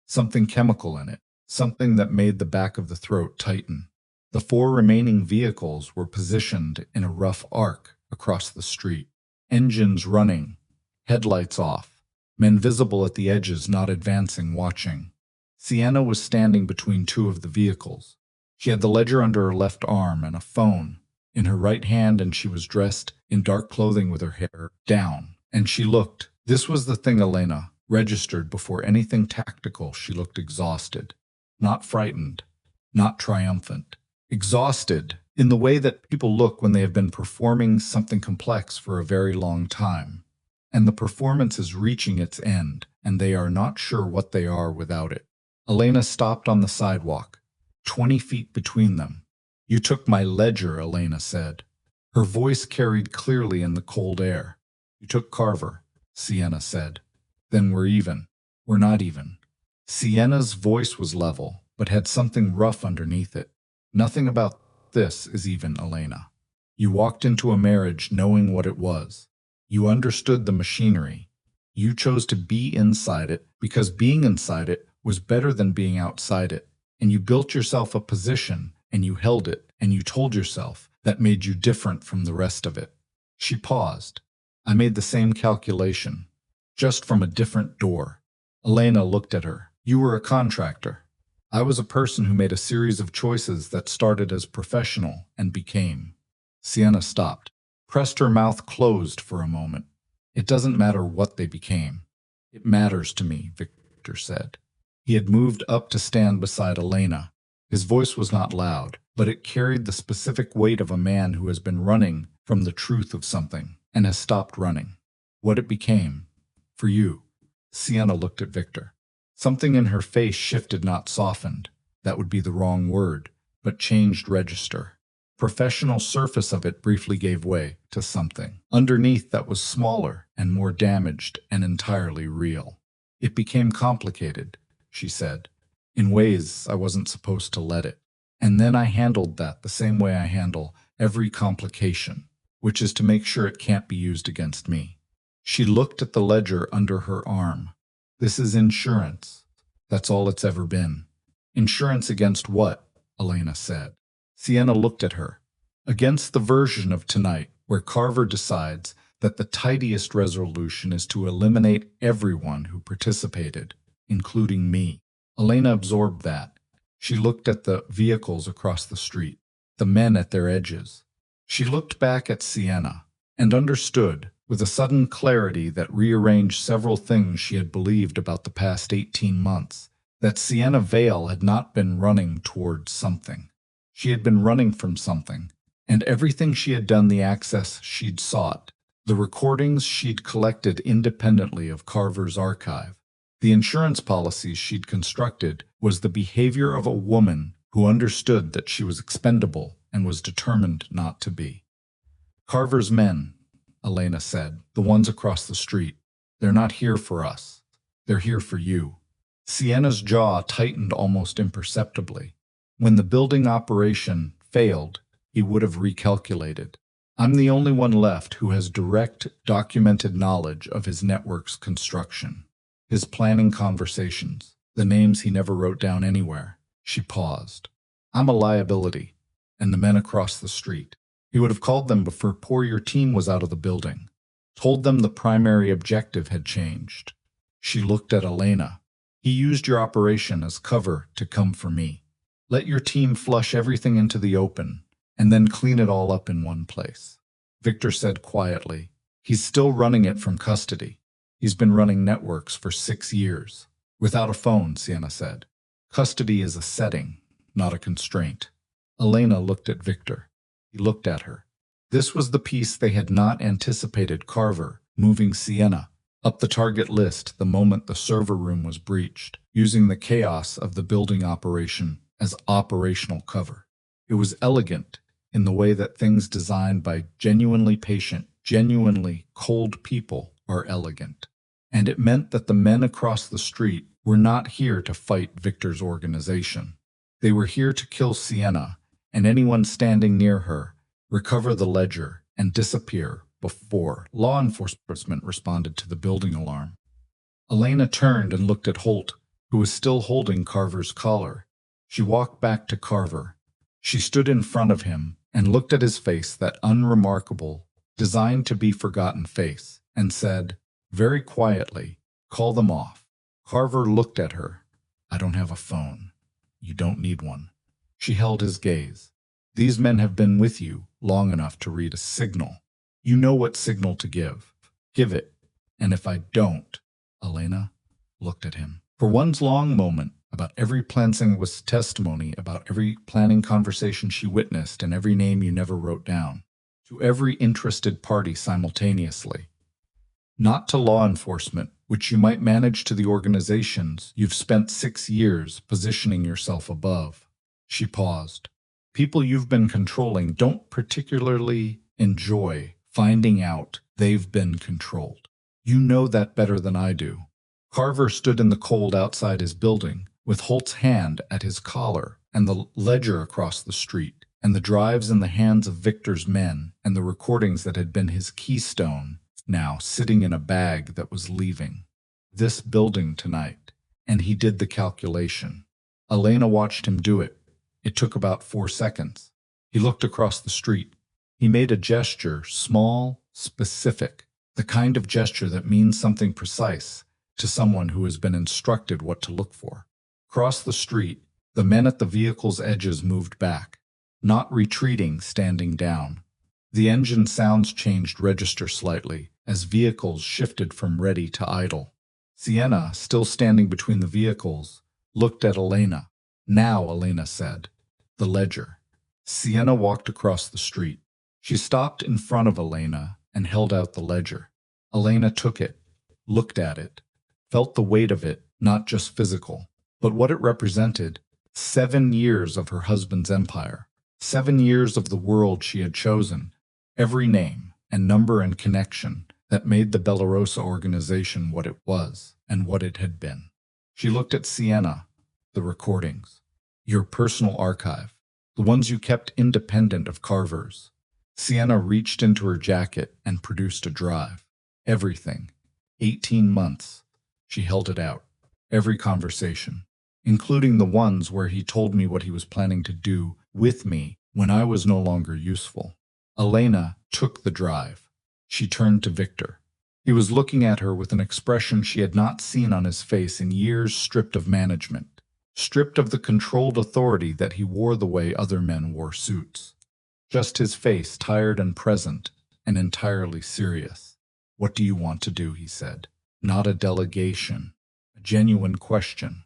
[SPEAKER 1] Something chemical in it, something that made the back of the throat tighten. The 4 remaining vehicles were positioned in a rough arc across the street. Engines running, headlights off, men visible at the edges not advancing, watching. Sienna was standing between 2 of the vehicles. She had the ledger under her left arm and a phone in her right hand, and she was dressed in dark clothing with her hair down. And she looked, this was the thing Elena registered before anything tactical, she looked exhausted. Not frightened, not triumphant. Exhausted in the way that people look when they have been performing something complex for a very long time. And the performance is reaching its end, and they are not sure what they are without it. Elena stopped on the sidewalk, 20 feet between them. "You took my ledger," Elena said. Her voice carried clearly in the cold air. "You took Carver," Sienna said. "Then we're even." "We're not even." Sienna's voice was level, but had something rough underneath it. "Nothing about this is even, Elena. You walked into a marriage knowing what it was. You understood the machinery. You chose to be inside it because being inside it was better than being outside it. And you built yourself a position, and you held it, and you told yourself that made you different from the rest of it." She paused. "I made the same calculation, just from a different door." Elena looked at her. "You were a contractor. I was a person who made a series of choices that started as professional and became." Sienna stopped, pressed her mouth closed for a moment. "It doesn't matter what they became. It matters to me," Victor said. He had moved up to stand beside Elena. His voice was not loud, but it carried the specific weight of a man who has been running from the truth of something and has stopped running. "What it became. For you." Sienna looked at Victor. Something in her face shifted, not softened. That would be the wrong word, but changed register. Professional surface of it briefly gave way to something underneath that was smaller and more damaged and entirely real. It became complicated, she said, in ways I wasn't supposed to let it. And then I handled that the same way I handle every complication, which is to make sure it can't be used against me. She looked at the ledger under her arm. This is insurance. That's all it's ever been. Insurance against what? Elena said. Sienna looked at her. Against the version of tonight where Carver decides that the tidiest resolution is to eliminate everyone who participated, including me. Elena absorbed that. She looked at the vehicles across the street, the men at their edges. She looked back at Sienna and understood, with a sudden clarity that rearranged several things she had believed about the past 18 months, that Sienna Vale had not been running towards something. She had been running from something, and everything she had done, the access she'd sought, the recordings she'd collected independently of Carver's archive, the insurance policies she'd constructed, was the behavior of a woman who understood that she was expendable and was determined not to be. Carver's men, Elena said, the ones across the street, they're not here for us. They're here for you. Sienna's jaw tightened almost imperceptibly. When the building operation failed, he would have recalculated. I'm the only one left who has direct, documented knowledge of his network's construction, his planning conversations, the names he never wrote down anywhere. She paused. I'm a liability. And the men across the street. He would have called them before your team was out of the building. Told them the primary objective had changed. She looked at Elena. He used your operation as cover to come for me. Let your team flush everything into the open, and then clean it all up in one place. Victor said quietly. He's still running it from custody. He's been running networks for 6 years. Without a phone, Sienna said. Custody is a setting, not a constraint. Elena looked at Victor. He looked at her. This was the piece they had not anticipated. Carver, moving Sienna up the target list the moment the server room was breached, using the chaos of the building operation as operational cover. It was elegant in the way that things designed by genuinely patient, genuinely cold people are elegant. And it meant that the men across the street were not here to fight Victor's organization. They were here to kill Sienna and anyone standing near her, recover the ledger, and disappear before law enforcement responded to the building alarm. Elena turned and looked at Holt, who was still holding Carver's collar. She walked back to Carver. She stood in front of him and looked at his face, that unremarkable, designed to be forgotten face, and said, very quietly, call them off. Carver looked at her. I don't have a phone. You don't need one. She held his gaze. These men have been with you long enough to read a signal. You know what signal to give. Give it. And if I don't, Elena looked at him. For one long moment, about every planning was testimony, about every planning conversation she witnessed and every name you never wrote down, to every interested party simultaneously. Not to law enforcement, which you might manage, to the organizations you've spent 6 years positioning yourself above. She paused. People you've been controlling don't particularly enjoy finding out they've been controlled. You know that better than I do. Carver stood in the cold outside his building, with Holt's hand at his collar and the ledger across the street, and the drives in the hands of Victor's men, and the recordings that had been his keystone, now sitting in a bag that was leaving this building tonight. And he did the calculation. Elena watched him do it. It took about 4 seconds. He looked across the street. He made a gesture, small, specific, the kind of gesture that means something precise to someone who has been instructed what to look for. Across the street, the men at the vehicle's edges moved back, not retreating, standing down. The engine sounds changed register slightly as vehicles shifted from ready to idle. Sienna, still standing between the vehicles, looked at Elena. Now, Elena said, the ledger. Sienna walked across the street. She stopped in front of Elena and held out the ledger. Elena took it, looked at it, felt the weight of it, not just physical, but what it represented. 7 years of her husband's empire. 7 years of the world she had chosen. Every name and number and connection that made the Bellarosa organization what it was and what it had been. She looked at Sienna, the recordings, your personal archive, the ones you kept independent of Carver's. Sienna reached into her jacket and produced a drive. Everything. 18 months. She held it out. Every conversation, including the ones where he told me what he was planning to do with me when I was no longer useful. Elena took the drive. She turned to Victor. He was looking at her with an expression she had not seen on his face in years, stripped of management, stripped of the controlled authority that he wore the way other men wore suits. Just his face, tired and present, and entirely serious. "What do you want to do?" he said. Not a delegation. A genuine question.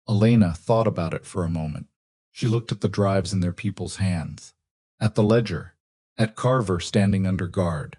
[SPEAKER 1] Elena thought about it for a moment. She looked at the drives in their people's hands, at the ledger, at Carver standing under guard,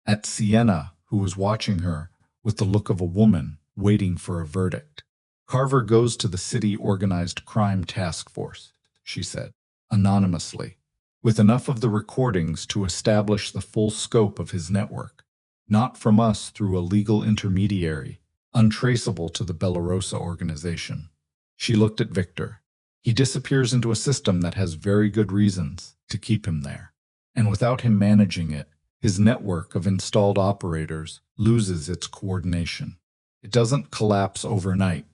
[SPEAKER 1] at Sienna, who was watching her with the look of a woman waiting for a verdict. "Carver goes to the City Organized Crime Task Force," she said, anonymously, with enough of the recordings to establish the full scope of his network. Not from us through a legal intermediary, untraceable to the Bellarosa organization. She looked at Victor. He disappears into a system that has very good reasons to keep him there. And without him managing it, his network of installed operators loses its coordination. It doesn't collapse overnight,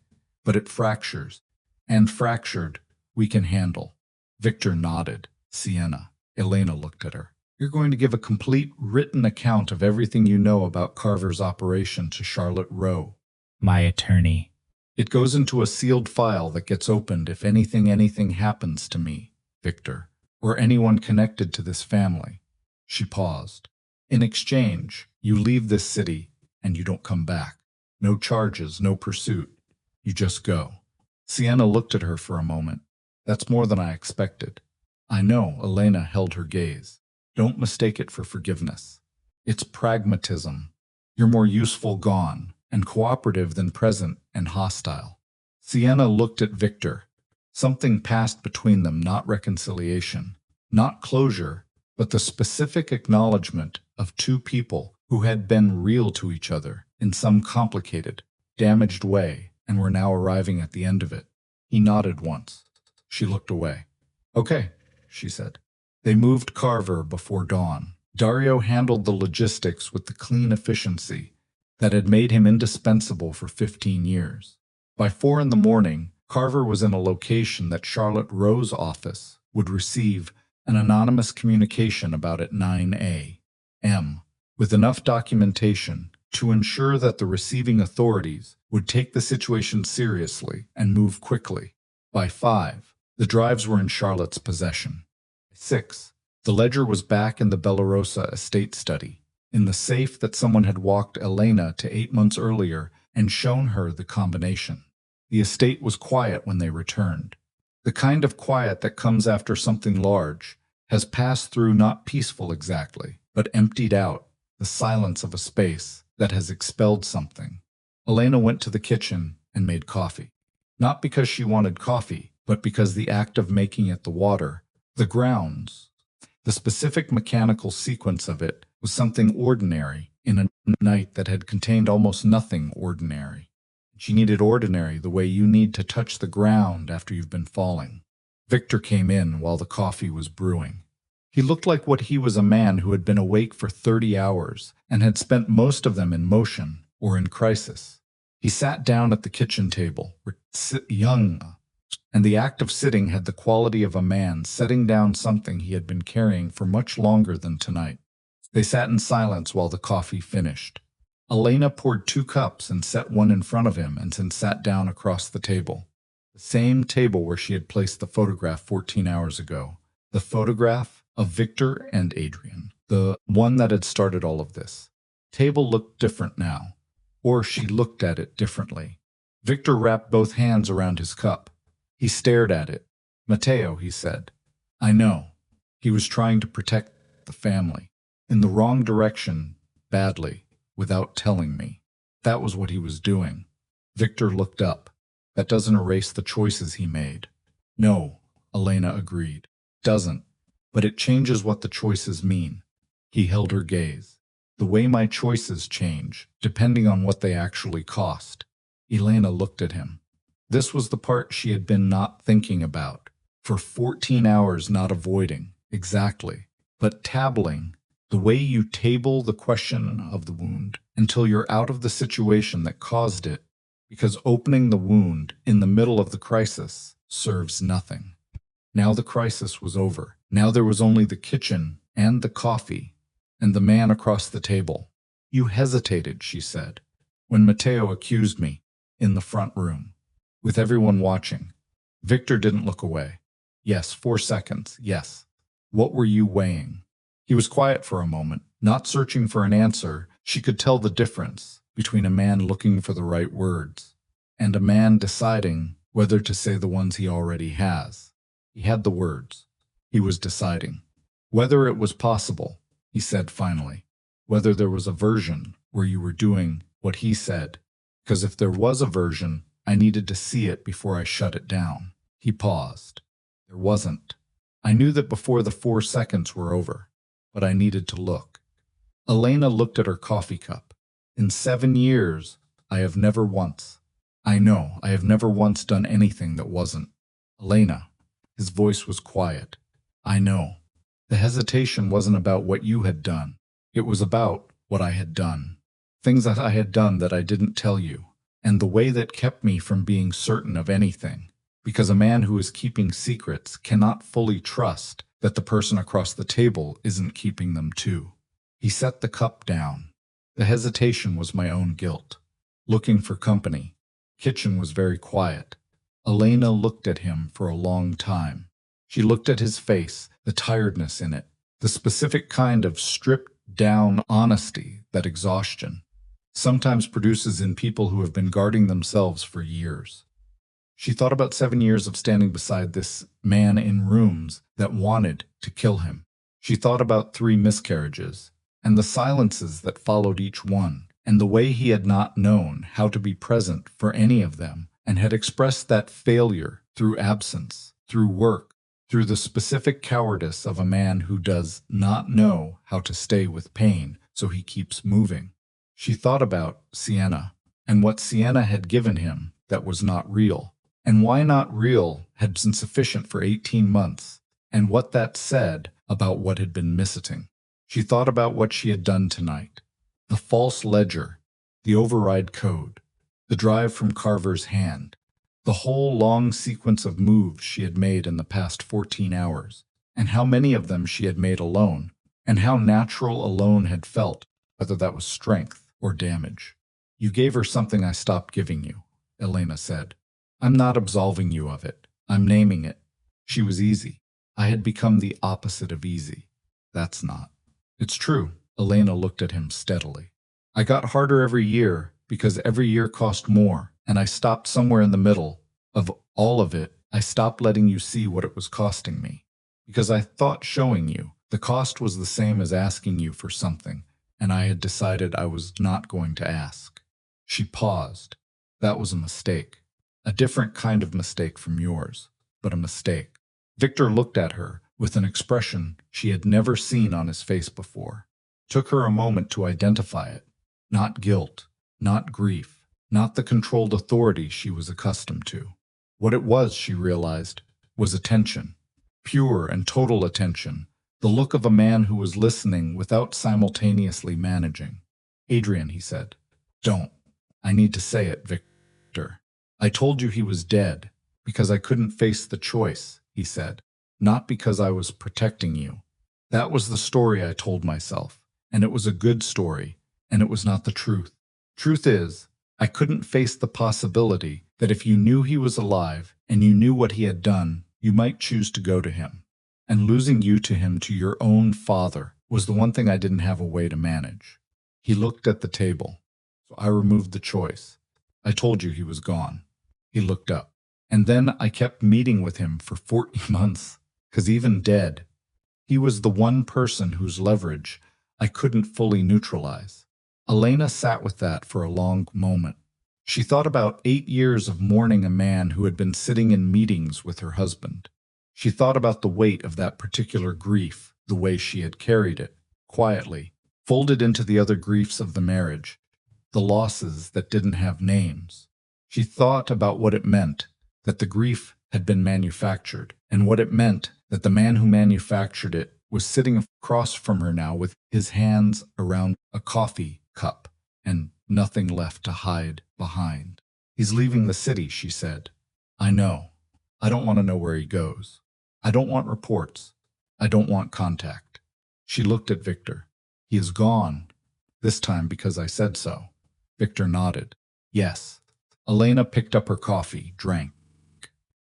[SPEAKER 1] but it fractures. And fractured, we can handle. Victor nodded. Sienna. Elena looked at her. "You're going to give a complete written account of everything you know about Carver's operation to Charlotte Rowe."
[SPEAKER 2] My attorney.
[SPEAKER 1] "It goes into a sealed file that gets opened if anything happens to me, Victor, or anyone connected to this family." She paused. "In exchange, you leave this city and you don't come back. No charges, no pursuit. You just go." Sienna looked at her for a moment. "That's more than I expected." "I know," Elena held her gaze. "Don't mistake it for forgiveness. It's pragmatism. You're more useful gone, and cooperative than present and hostile." Sienna looked at Victor. Something passed between them, not reconciliation, not closure, but the specific acknowledgement of two people who had been real to each other in some complicated, damaged way and were now arriving at the end of it. He nodded once. She looked away. "Okay," she said. They moved Carver before dawn. Dario handled the logistics with the clean efficiency that had made him indispensable for 15 years. By 4 in the morning, Carver was in a location that Charlotte Rowe's office would receive an anonymous communication about at 9 a.m., with enough documentation to ensure that the receiving authorities would take the situation seriously and move quickly. By 5, the drives were in Charlotte's possession. 6, the ledger was back in the Bellarosa estate study, in the safe that someone had walked Elena to 8 months earlier and shown her the combination. The estate was quiet when they returned. The kind of quiet that comes after something large has passed through, not peaceful exactly, but emptied out, the silence of a space that has expelled something. Elena went to the kitchen and made coffee. Not because she wanted coffee, but because the act of making it, the water, the grounds, the specific mechanical sequence of it, was something ordinary in a night that had contained almost nothing ordinary. She needed ordinary the way you need to touch the ground after you've been falling. Victor came in while the coffee was brewing. He looked like what he was, a man who had been awake for 30 hours and had spent most of them in motion or in crisis. He sat down at the kitchen table, young, and the act of sitting had the quality of a man setting down something he had been carrying for much longer than tonight. They sat in silence while the coffee finished. Elena poured 2 cups and set one in front of him and then sat down across the table. The same table where she had placed the photograph 14 hours ago. The photograph of Victor and Adrian. The one that had started all of this. Table looked different now. Or she looked at it differently. Victor wrapped both hands around his cup. He stared at it. "Matteo," he said. "I know." He was trying to protect the family. In the wrong direction, badly, without telling me. That was what he was doing. Victor looked up. "That doesn't erase the choices he made." "No," Elena agreed. "Doesn't. But it changes what the choices mean." He held her gaze. the way my choices change, depending on what they actually cost. Elena looked at him. This was the part she had been not thinking about. For 14 hours not avoiding, exactly, but tabling, the way you table the question of the wound until you're out of the situation that caused it, because opening the wound in the middle of the crisis serves nothing. Now the crisis was over. Now there was only the kitchen and the coffee and the man across the table. You hesitated, she said, when Matteo accused me in the front room, with everyone watching. Victor didn't look away. Yes, 4 seconds, yes. What were you weighing? He was quiet for a moment, not searching for an answer. She could tell the difference between a man looking for the right words and a man deciding whether to say the ones he already has. He had the words. He was deciding. Whether it was possible, he said finally. Whether there was a version where you were doing what he said. Because if there was a version, I needed to see it before I shut it down. He paused. There wasn't. I knew that before the 4 seconds were over, but I needed to look. Elena looked at her coffee cup. In 7 years, I have never once done anything that wasn't. Elena, his voice was quiet. I know. The hesitation wasn't about what you had done. It was about what I had done. Things that I had done that I didn't tell you, and the way that kept me from being certain of anything. Because a man who is keeping secrets cannot fully trust that the person across the table isn't keeping them too. He set the cup down. The hesitation was my own guilt. Looking for company. Kitchen was very quiet. Elena looked at him for a long time. She looked at his face, the tiredness in it, the specific kind of stripped-down honesty that exhaustion sometimes produces in people who have been guarding themselves for years. She thought about 7 years of standing beside this man in rooms that wanted to kill him. She thought about 3 miscarriages, and the silences that followed each one, and the way he had not known how to be present for any of them, and had expressed that failure through absence, through work, through the specific cowardice of a man who does not know how to stay with pain, so he keeps moving. She thought about Sienna, and what Sienna had given him that was not real. And why not real had been sufficient for 18 months, and what that said about what had been missing. She thought about what she had done tonight. The false ledger, the override code, the drive from Carver's hand, the whole long sequence of moves she had made in the past 14 hours, and how many of them she had made alone, and how natural alone had felt, whether that was strength or damage. You gave her something I stopped giving you, Elena said. I'm not absolving you of it. I'm naming it. She was easy. I had become the opposite of easy. That's not. It's true. Elena looked at him steadily. I got harder every year because every year cost more, and I stopped somewhere in the middle of all of it. I stopped letting you see what it was costing me because I thought showing you the cost was the same as asking you for something, and I had decided I was not going to ask. She paused. That was a mistake. A different kind of mistake from yours, but a mistake. Victor looked at her with an expression she had never seen on his face before. It took her a moment to identify it. Not guilt, not grief, not the controlled authority she was accustomed to. What it was, she realized, was attention. Pure and total attention. The look of a man who was listening without simultaneously managing. Adrian, he said. Don't. I need to say it, Victor. I told you he was dead because I couldn't face the choice, he said, not because I was protecting you. That was the story I told myself, and it was a good story, and it was not the truth. Truth is, I couldn't face the possibility that if you knew he was alive and you knew what he had done, you might choose to go to him. And losing you to him, to your own father, was the one thing I didn't have a way to manage. He looked at the table, so I removed the choice. I told you he was gone. He looked up. And then I kept meeting with him for 14 months, because even dead, he was the one person whose leverage I couldn't fully neutralize. Elena sat with that for a long moment. She thought about 8 years of mourning a man who had been sitting in meetings with her husband. She thought about the weight of that particular grief, the way she had carried it, quietly, folded into the other griefs of the marriage, the losses that didn't have names. She thought about what it meant that the grief had been manufactured, and what it meant that the man who manufactured it was sitting across from her now with his hands around a coffee cup and nothing left to hide behind. "He's leaving the city," she said. "I know. I don't want to know where he goes. I don't want reports. I don't want contact." She looked at Victor. "He is gone, this time because I said so." Victor nodded. "Yes." Elena picked up her coffee, drank.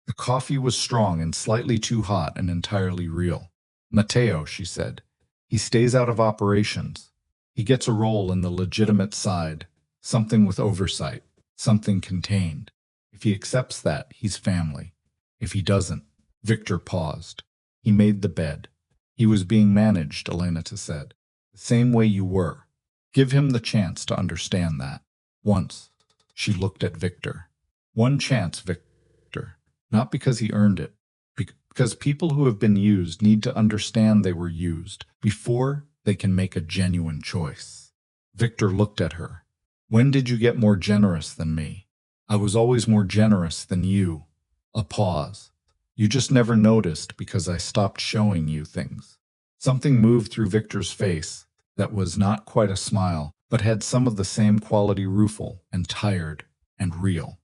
[SPEAKER 1] The coffee was strong and slightly too hot and entirely real. "Matteo," she said. "He stays out of operations. He gets a role in the legitimate side, something with oversight, something contained. If he accepts that, he's family. If he doesn't—" Victor paused. "He made the bed. He was being managed," Elena said. "The same way you were. Give him the chance to understand that. Once." She looked at Victor. "One chance, Victor. Not because he earned it. Because people who have been used need to understand they were used before they can make a genuine choice." Victor looked at her. "When did you get more generous than me?" "I was always more generous than you." A pause. "You just never noticed because I stopped showing you things." Something moved through Victor's face that was not quite a smile, but had some of the same quality, rueful and tired and real.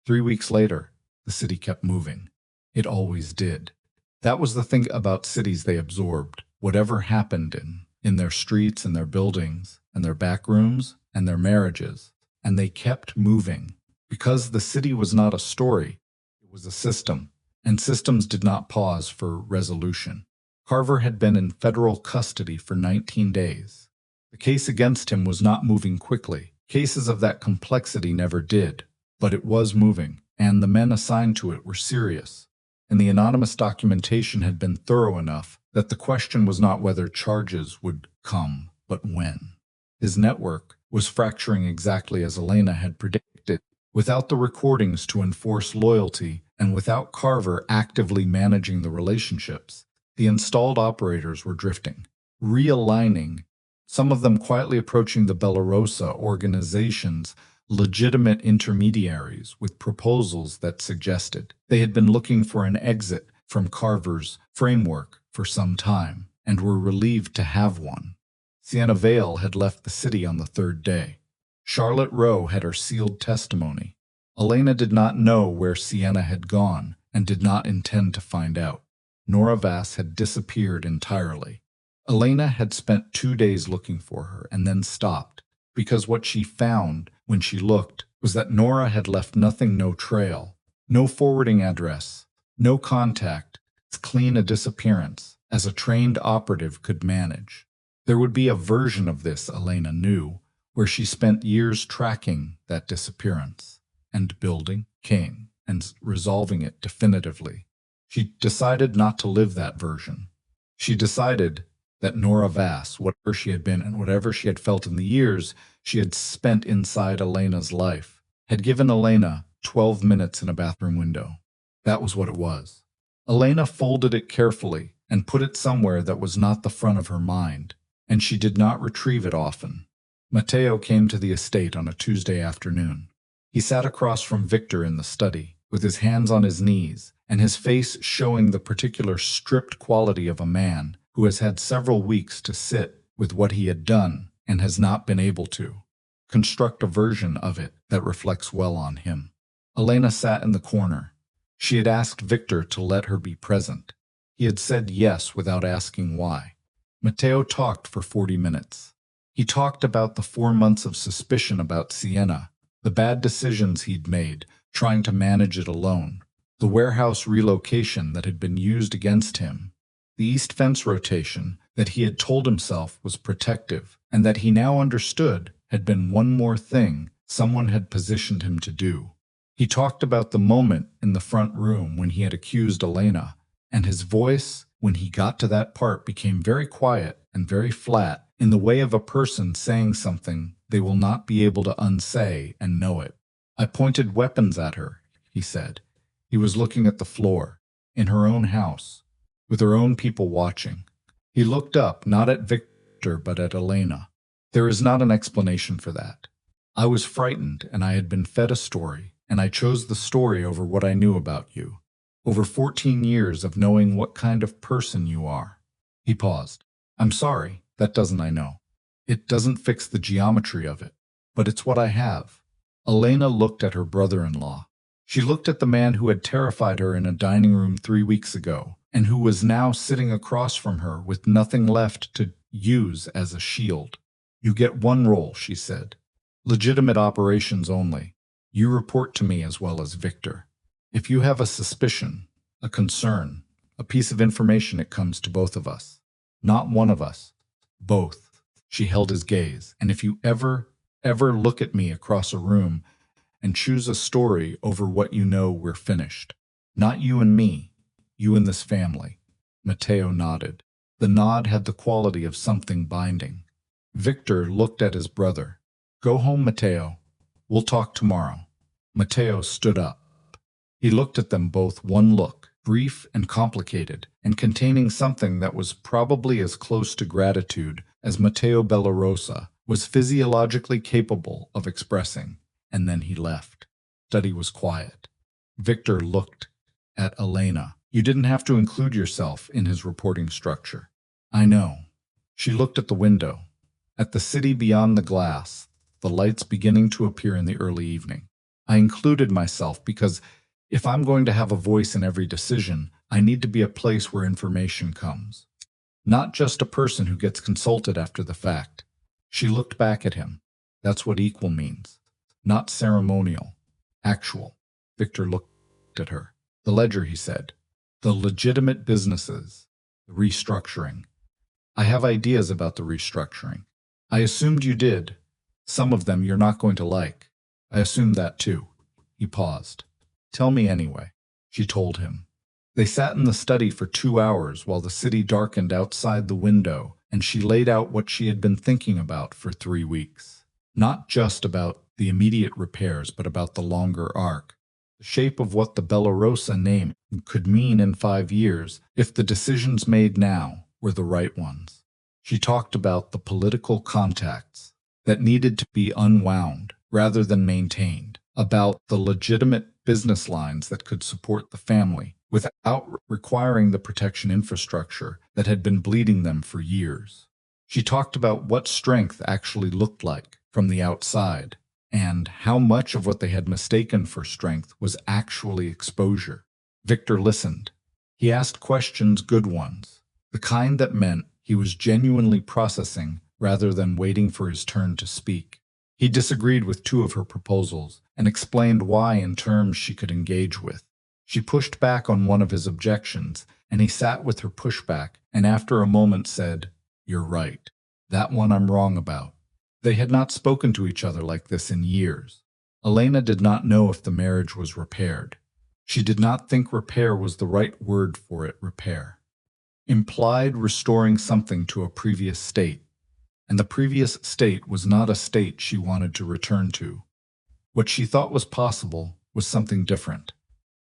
[SPEAKER 1] 3 weeks later, the city kept moving. It always did. That was the thing about cities: they absorbed whatever happened in their streets and their buildings and their back rooms and their marriages, and they kept moving. Because the city was not a story, it was a system, and systems did not pause for resolution. Carver had been in federal custody for 19 days. The case against him was not moving quickly. Cases of that complexity never did, but it was moving, and the men assigned to it were serious. And the anonymous documentation had been thorough enough that the question was not whether charges would come, but when. His network was fracturing exactly as Elena had predicted. Without the recordings to enforce loyalty, and without Carver actively managing the relationships, the installed operators were drifting, realigning, some of them quietly approaching the Bellarosa organization's legitimate intermediaries with proposals that suggested they had been looking for an exit from Carver's framework for some time and were relieved to have one. Sienna Vale had left the city on the 3rd day. Charlotte Rowe had her sealed testimony. Elena did not know where Sienna had gone and did not intend to find out. Nora Vass had disappeared entirely. Elena had spent 2 days looking for her and then stopped, because what she found when she looked was that Nora had left nothing, no trail, no forwarding address, no contact, as clean a disappearance as a trained operative could manage. There would be a version of this, Elena knew, where she spent years tracking that disappearance and building King and resolving it definitively. She decided not to live that version. She decided that Nora Vass, whatever she had been and whatever she had felt in the years she had spent inside Elena's life, had given Elena 12 minutes in a bathroom window. That was what it was. Elena folded it carefully and put it somewhere that was not the front of her mind, and she did not retrieve it often. Matteo came to the estate on a Tuesday afternoon. He sat across from Victor in the study, with his hands on his knees, and his face showing the particular stripped quality of a man who has had several weeks to sit with what he had done and has not been able to construct a version of it that reflects well on him. Elena sat in the corner. She had asked Victor to let her be present. He had said yes without asking why. Matteo talked for 40 minutes. He talked about the 4 months of suspicion about Sienna, the bad decisions he'd made, trying to manage it alone, the warehouse relocation that had been used against him, the east fence rotation that he had told himself was protective, and that he now understood had been one more thing someone had positioned him to do. He talked about the moment in the front room when he had accused Elena, and his voice, when he got to that part, became very quiet and very flat, in the way of a person saying something they will not be able to unsay and know it. "I pointed weapons at her," he said. He was looking at the floor, in her own house, with her own people watching. He looked up, not at Victor, Victor but at Elena. There is not an explanation for that. I was frightened and I had been fed a story, and I chose the story over what I knew about you. Over 14 years of knowing what kind of person you are. He paused. I'm sorry, that doesn't I know. It doesn't fix the geometry of it, but it's what I have. Elena looked at her brother-in-law. She looked at the man who had terrified her in a dining room 3 weeks ago, and who was now sitting across from her with nothing left to use as a shield. You get one role, she said. Legitimate operations only. You report to me as well as Victor. If you have a suspicion, a concern, a piece of information, it comes to both of us. Not one of us. Both. She held his gaze. And if you ever look at me across a room and choose a story over what you know, we're finished. Not you and me, you and this family. Matteo nodded. The nod had the quality of something binding. Victor looked at his brother. Go home, Matteo. We'll talk tomorrow. Matteo stood up. He looked at them both, one look, brief and complicated, and containing something that was probably as close to gratitude as Matteo Bellarosa was physiologically capable of expressing, and then he left. Study was quiet. Victor looked at Elena. You didn't have to include yourself in his reporting structure. I know. She looked at the window, at the city beyond the glass, the lights beginning to appear in the early evening. I included myself because if I'm going to have a voice in every decision, I need to be a place where information comes. Not just a person who gets consulted after the fact. She looked back at him. That's what equal means. Not ceremonial. Actual. Victor looked at her. The ledger, he said. The legitimate businesses. The restructuring. I have ideas about the restructuring. I assumed you did. Some of them you're not going to like. I assumed that too. He paused. Tell me anyway, she told him. They sat in the study for 2 hours while the city darkened outside the window, and she laid out what she had been thinking about for 3 weeks. Not just about the immediate repairs, but about the longer arc. The shape of what the Bellarosa name could mean in 5 years if the decisions made now were the right ones. She talked about the political contacts that needed to be unwound rather than maintained, about the legitimate business lines that could support the family without requiring the protection infrastructure that had been bleeding them for years. She talked about what strength actually looked like from the outside, and how much of what they had mistaken for strength was actually exposure. Victor listened. He asked questions, good ones, the kind that meant he was genuinely processing rather than waiting for his turn to speak. He disagreed with 2 of her proposals and explained why in terms she could engage with. She pushed back on one of his objections, and he sat with her pushback and after a moment said, You're right. That one I'm wrong about. They had not spoken to each other like this in years. Elena did not know if the marriage was repaired. She did not think repair was the right word for it. Repair implied restoring something to a previous state, and the previous state was not a state she wanted to return to. What she thought was possible was something different,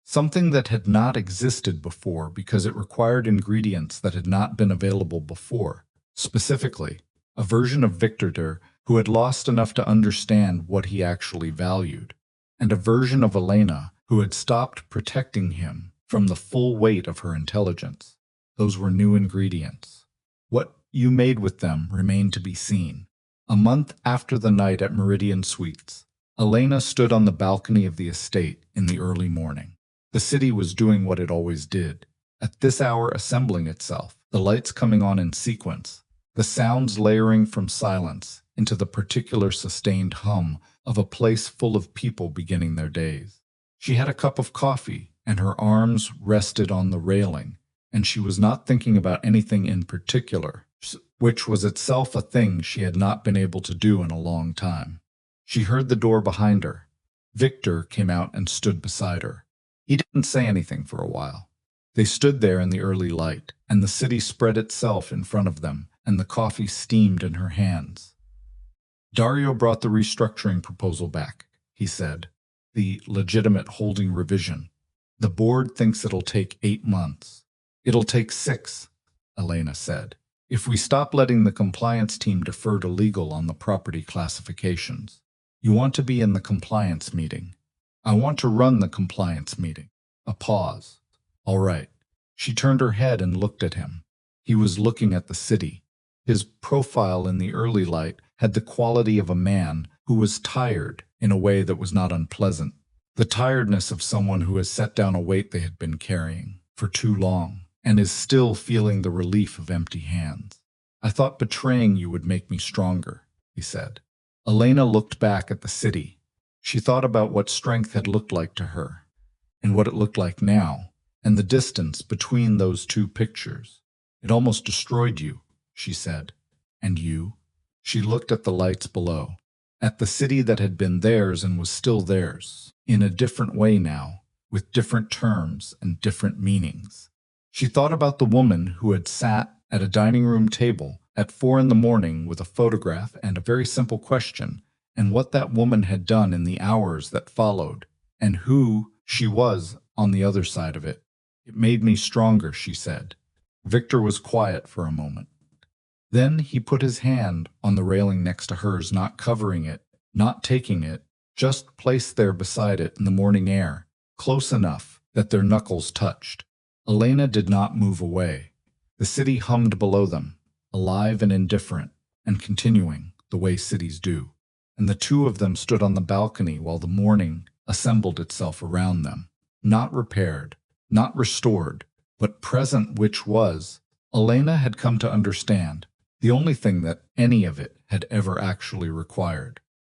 [SPEAKER 1] something that had not existed before because it required ingredients that had not been available before, specifically, a version of Victor who had lost enough to understand what he actually valued, and a version of Elena who had stopped protecting him from the full weight of her intelligence. Those were new ingredients. What you made with them remained to be seen. A month after the night at Meridian Suites, Elena stood on the balcony of the estate in the early morning. The city was doing what it always did, at this hour assembling itself, the lights coming on in sequence, the sounds layering from silence into the particular sustained hum of a place full of people beginning their days. She had a cup of coffee, and her arms rested on the railing, and she was not thinking about anything in particular, which was itself a thing she had not been able to do in a long time. She heard the door behind her. Victor came out and stood beside her. He didn't say anything for a while. They stood there in the early light, and the city spread itself in front of them, and the coffee steamed in her hands. Dario brought the restructuring proposal back, he said. The legitimate holding revision. The board thinks it'll take 8 months. It'll take 6, Elena said. If we stop letting the compliance team defer to legal on the property classifications. You want to be in the compliance meeting. I want to run the compliance meeting. A pause. All right. She turned her head and looked at him. He was looking at the city. His profile in the early light had the quality of a man who was tired in a way that was not unpleasant. The tiredness of someone who has set down a weight they had been carrying for too long and is still feeling the relief of empty hands. I thought betraying you would make me stronger, he said. Elena looked back at the city. She thought about what strength had looked like to her, and what it looked like now, and the distance between those two pictures. It almost destroyed you, she said. And you? She looked at the lights below, at the city that had been theirs and was still theirs, in a different way now, with different terms and different meanings. She thought about the woman who had sat at a dining room table at 4 a.m. with a photograph and a very simple question, and what that woman had done in the hours that followed, and who she was on the other side of it. It made me stronger, she said. Victor was quiet for a moment. Then he put his hand on the railing next to hers, not covering it, not taking it, just placed there beside it in the morning air, close enough that their knuckles touched. Elena did not move away. The city hummed below them, alive and indifferent, and continuing, the way cities do. And the two of them stood on the balcony while the morning assembled itself around them, not repaired, not restored, but present, which was, Elena had come to understand, the only thing that any of it had ever actually required.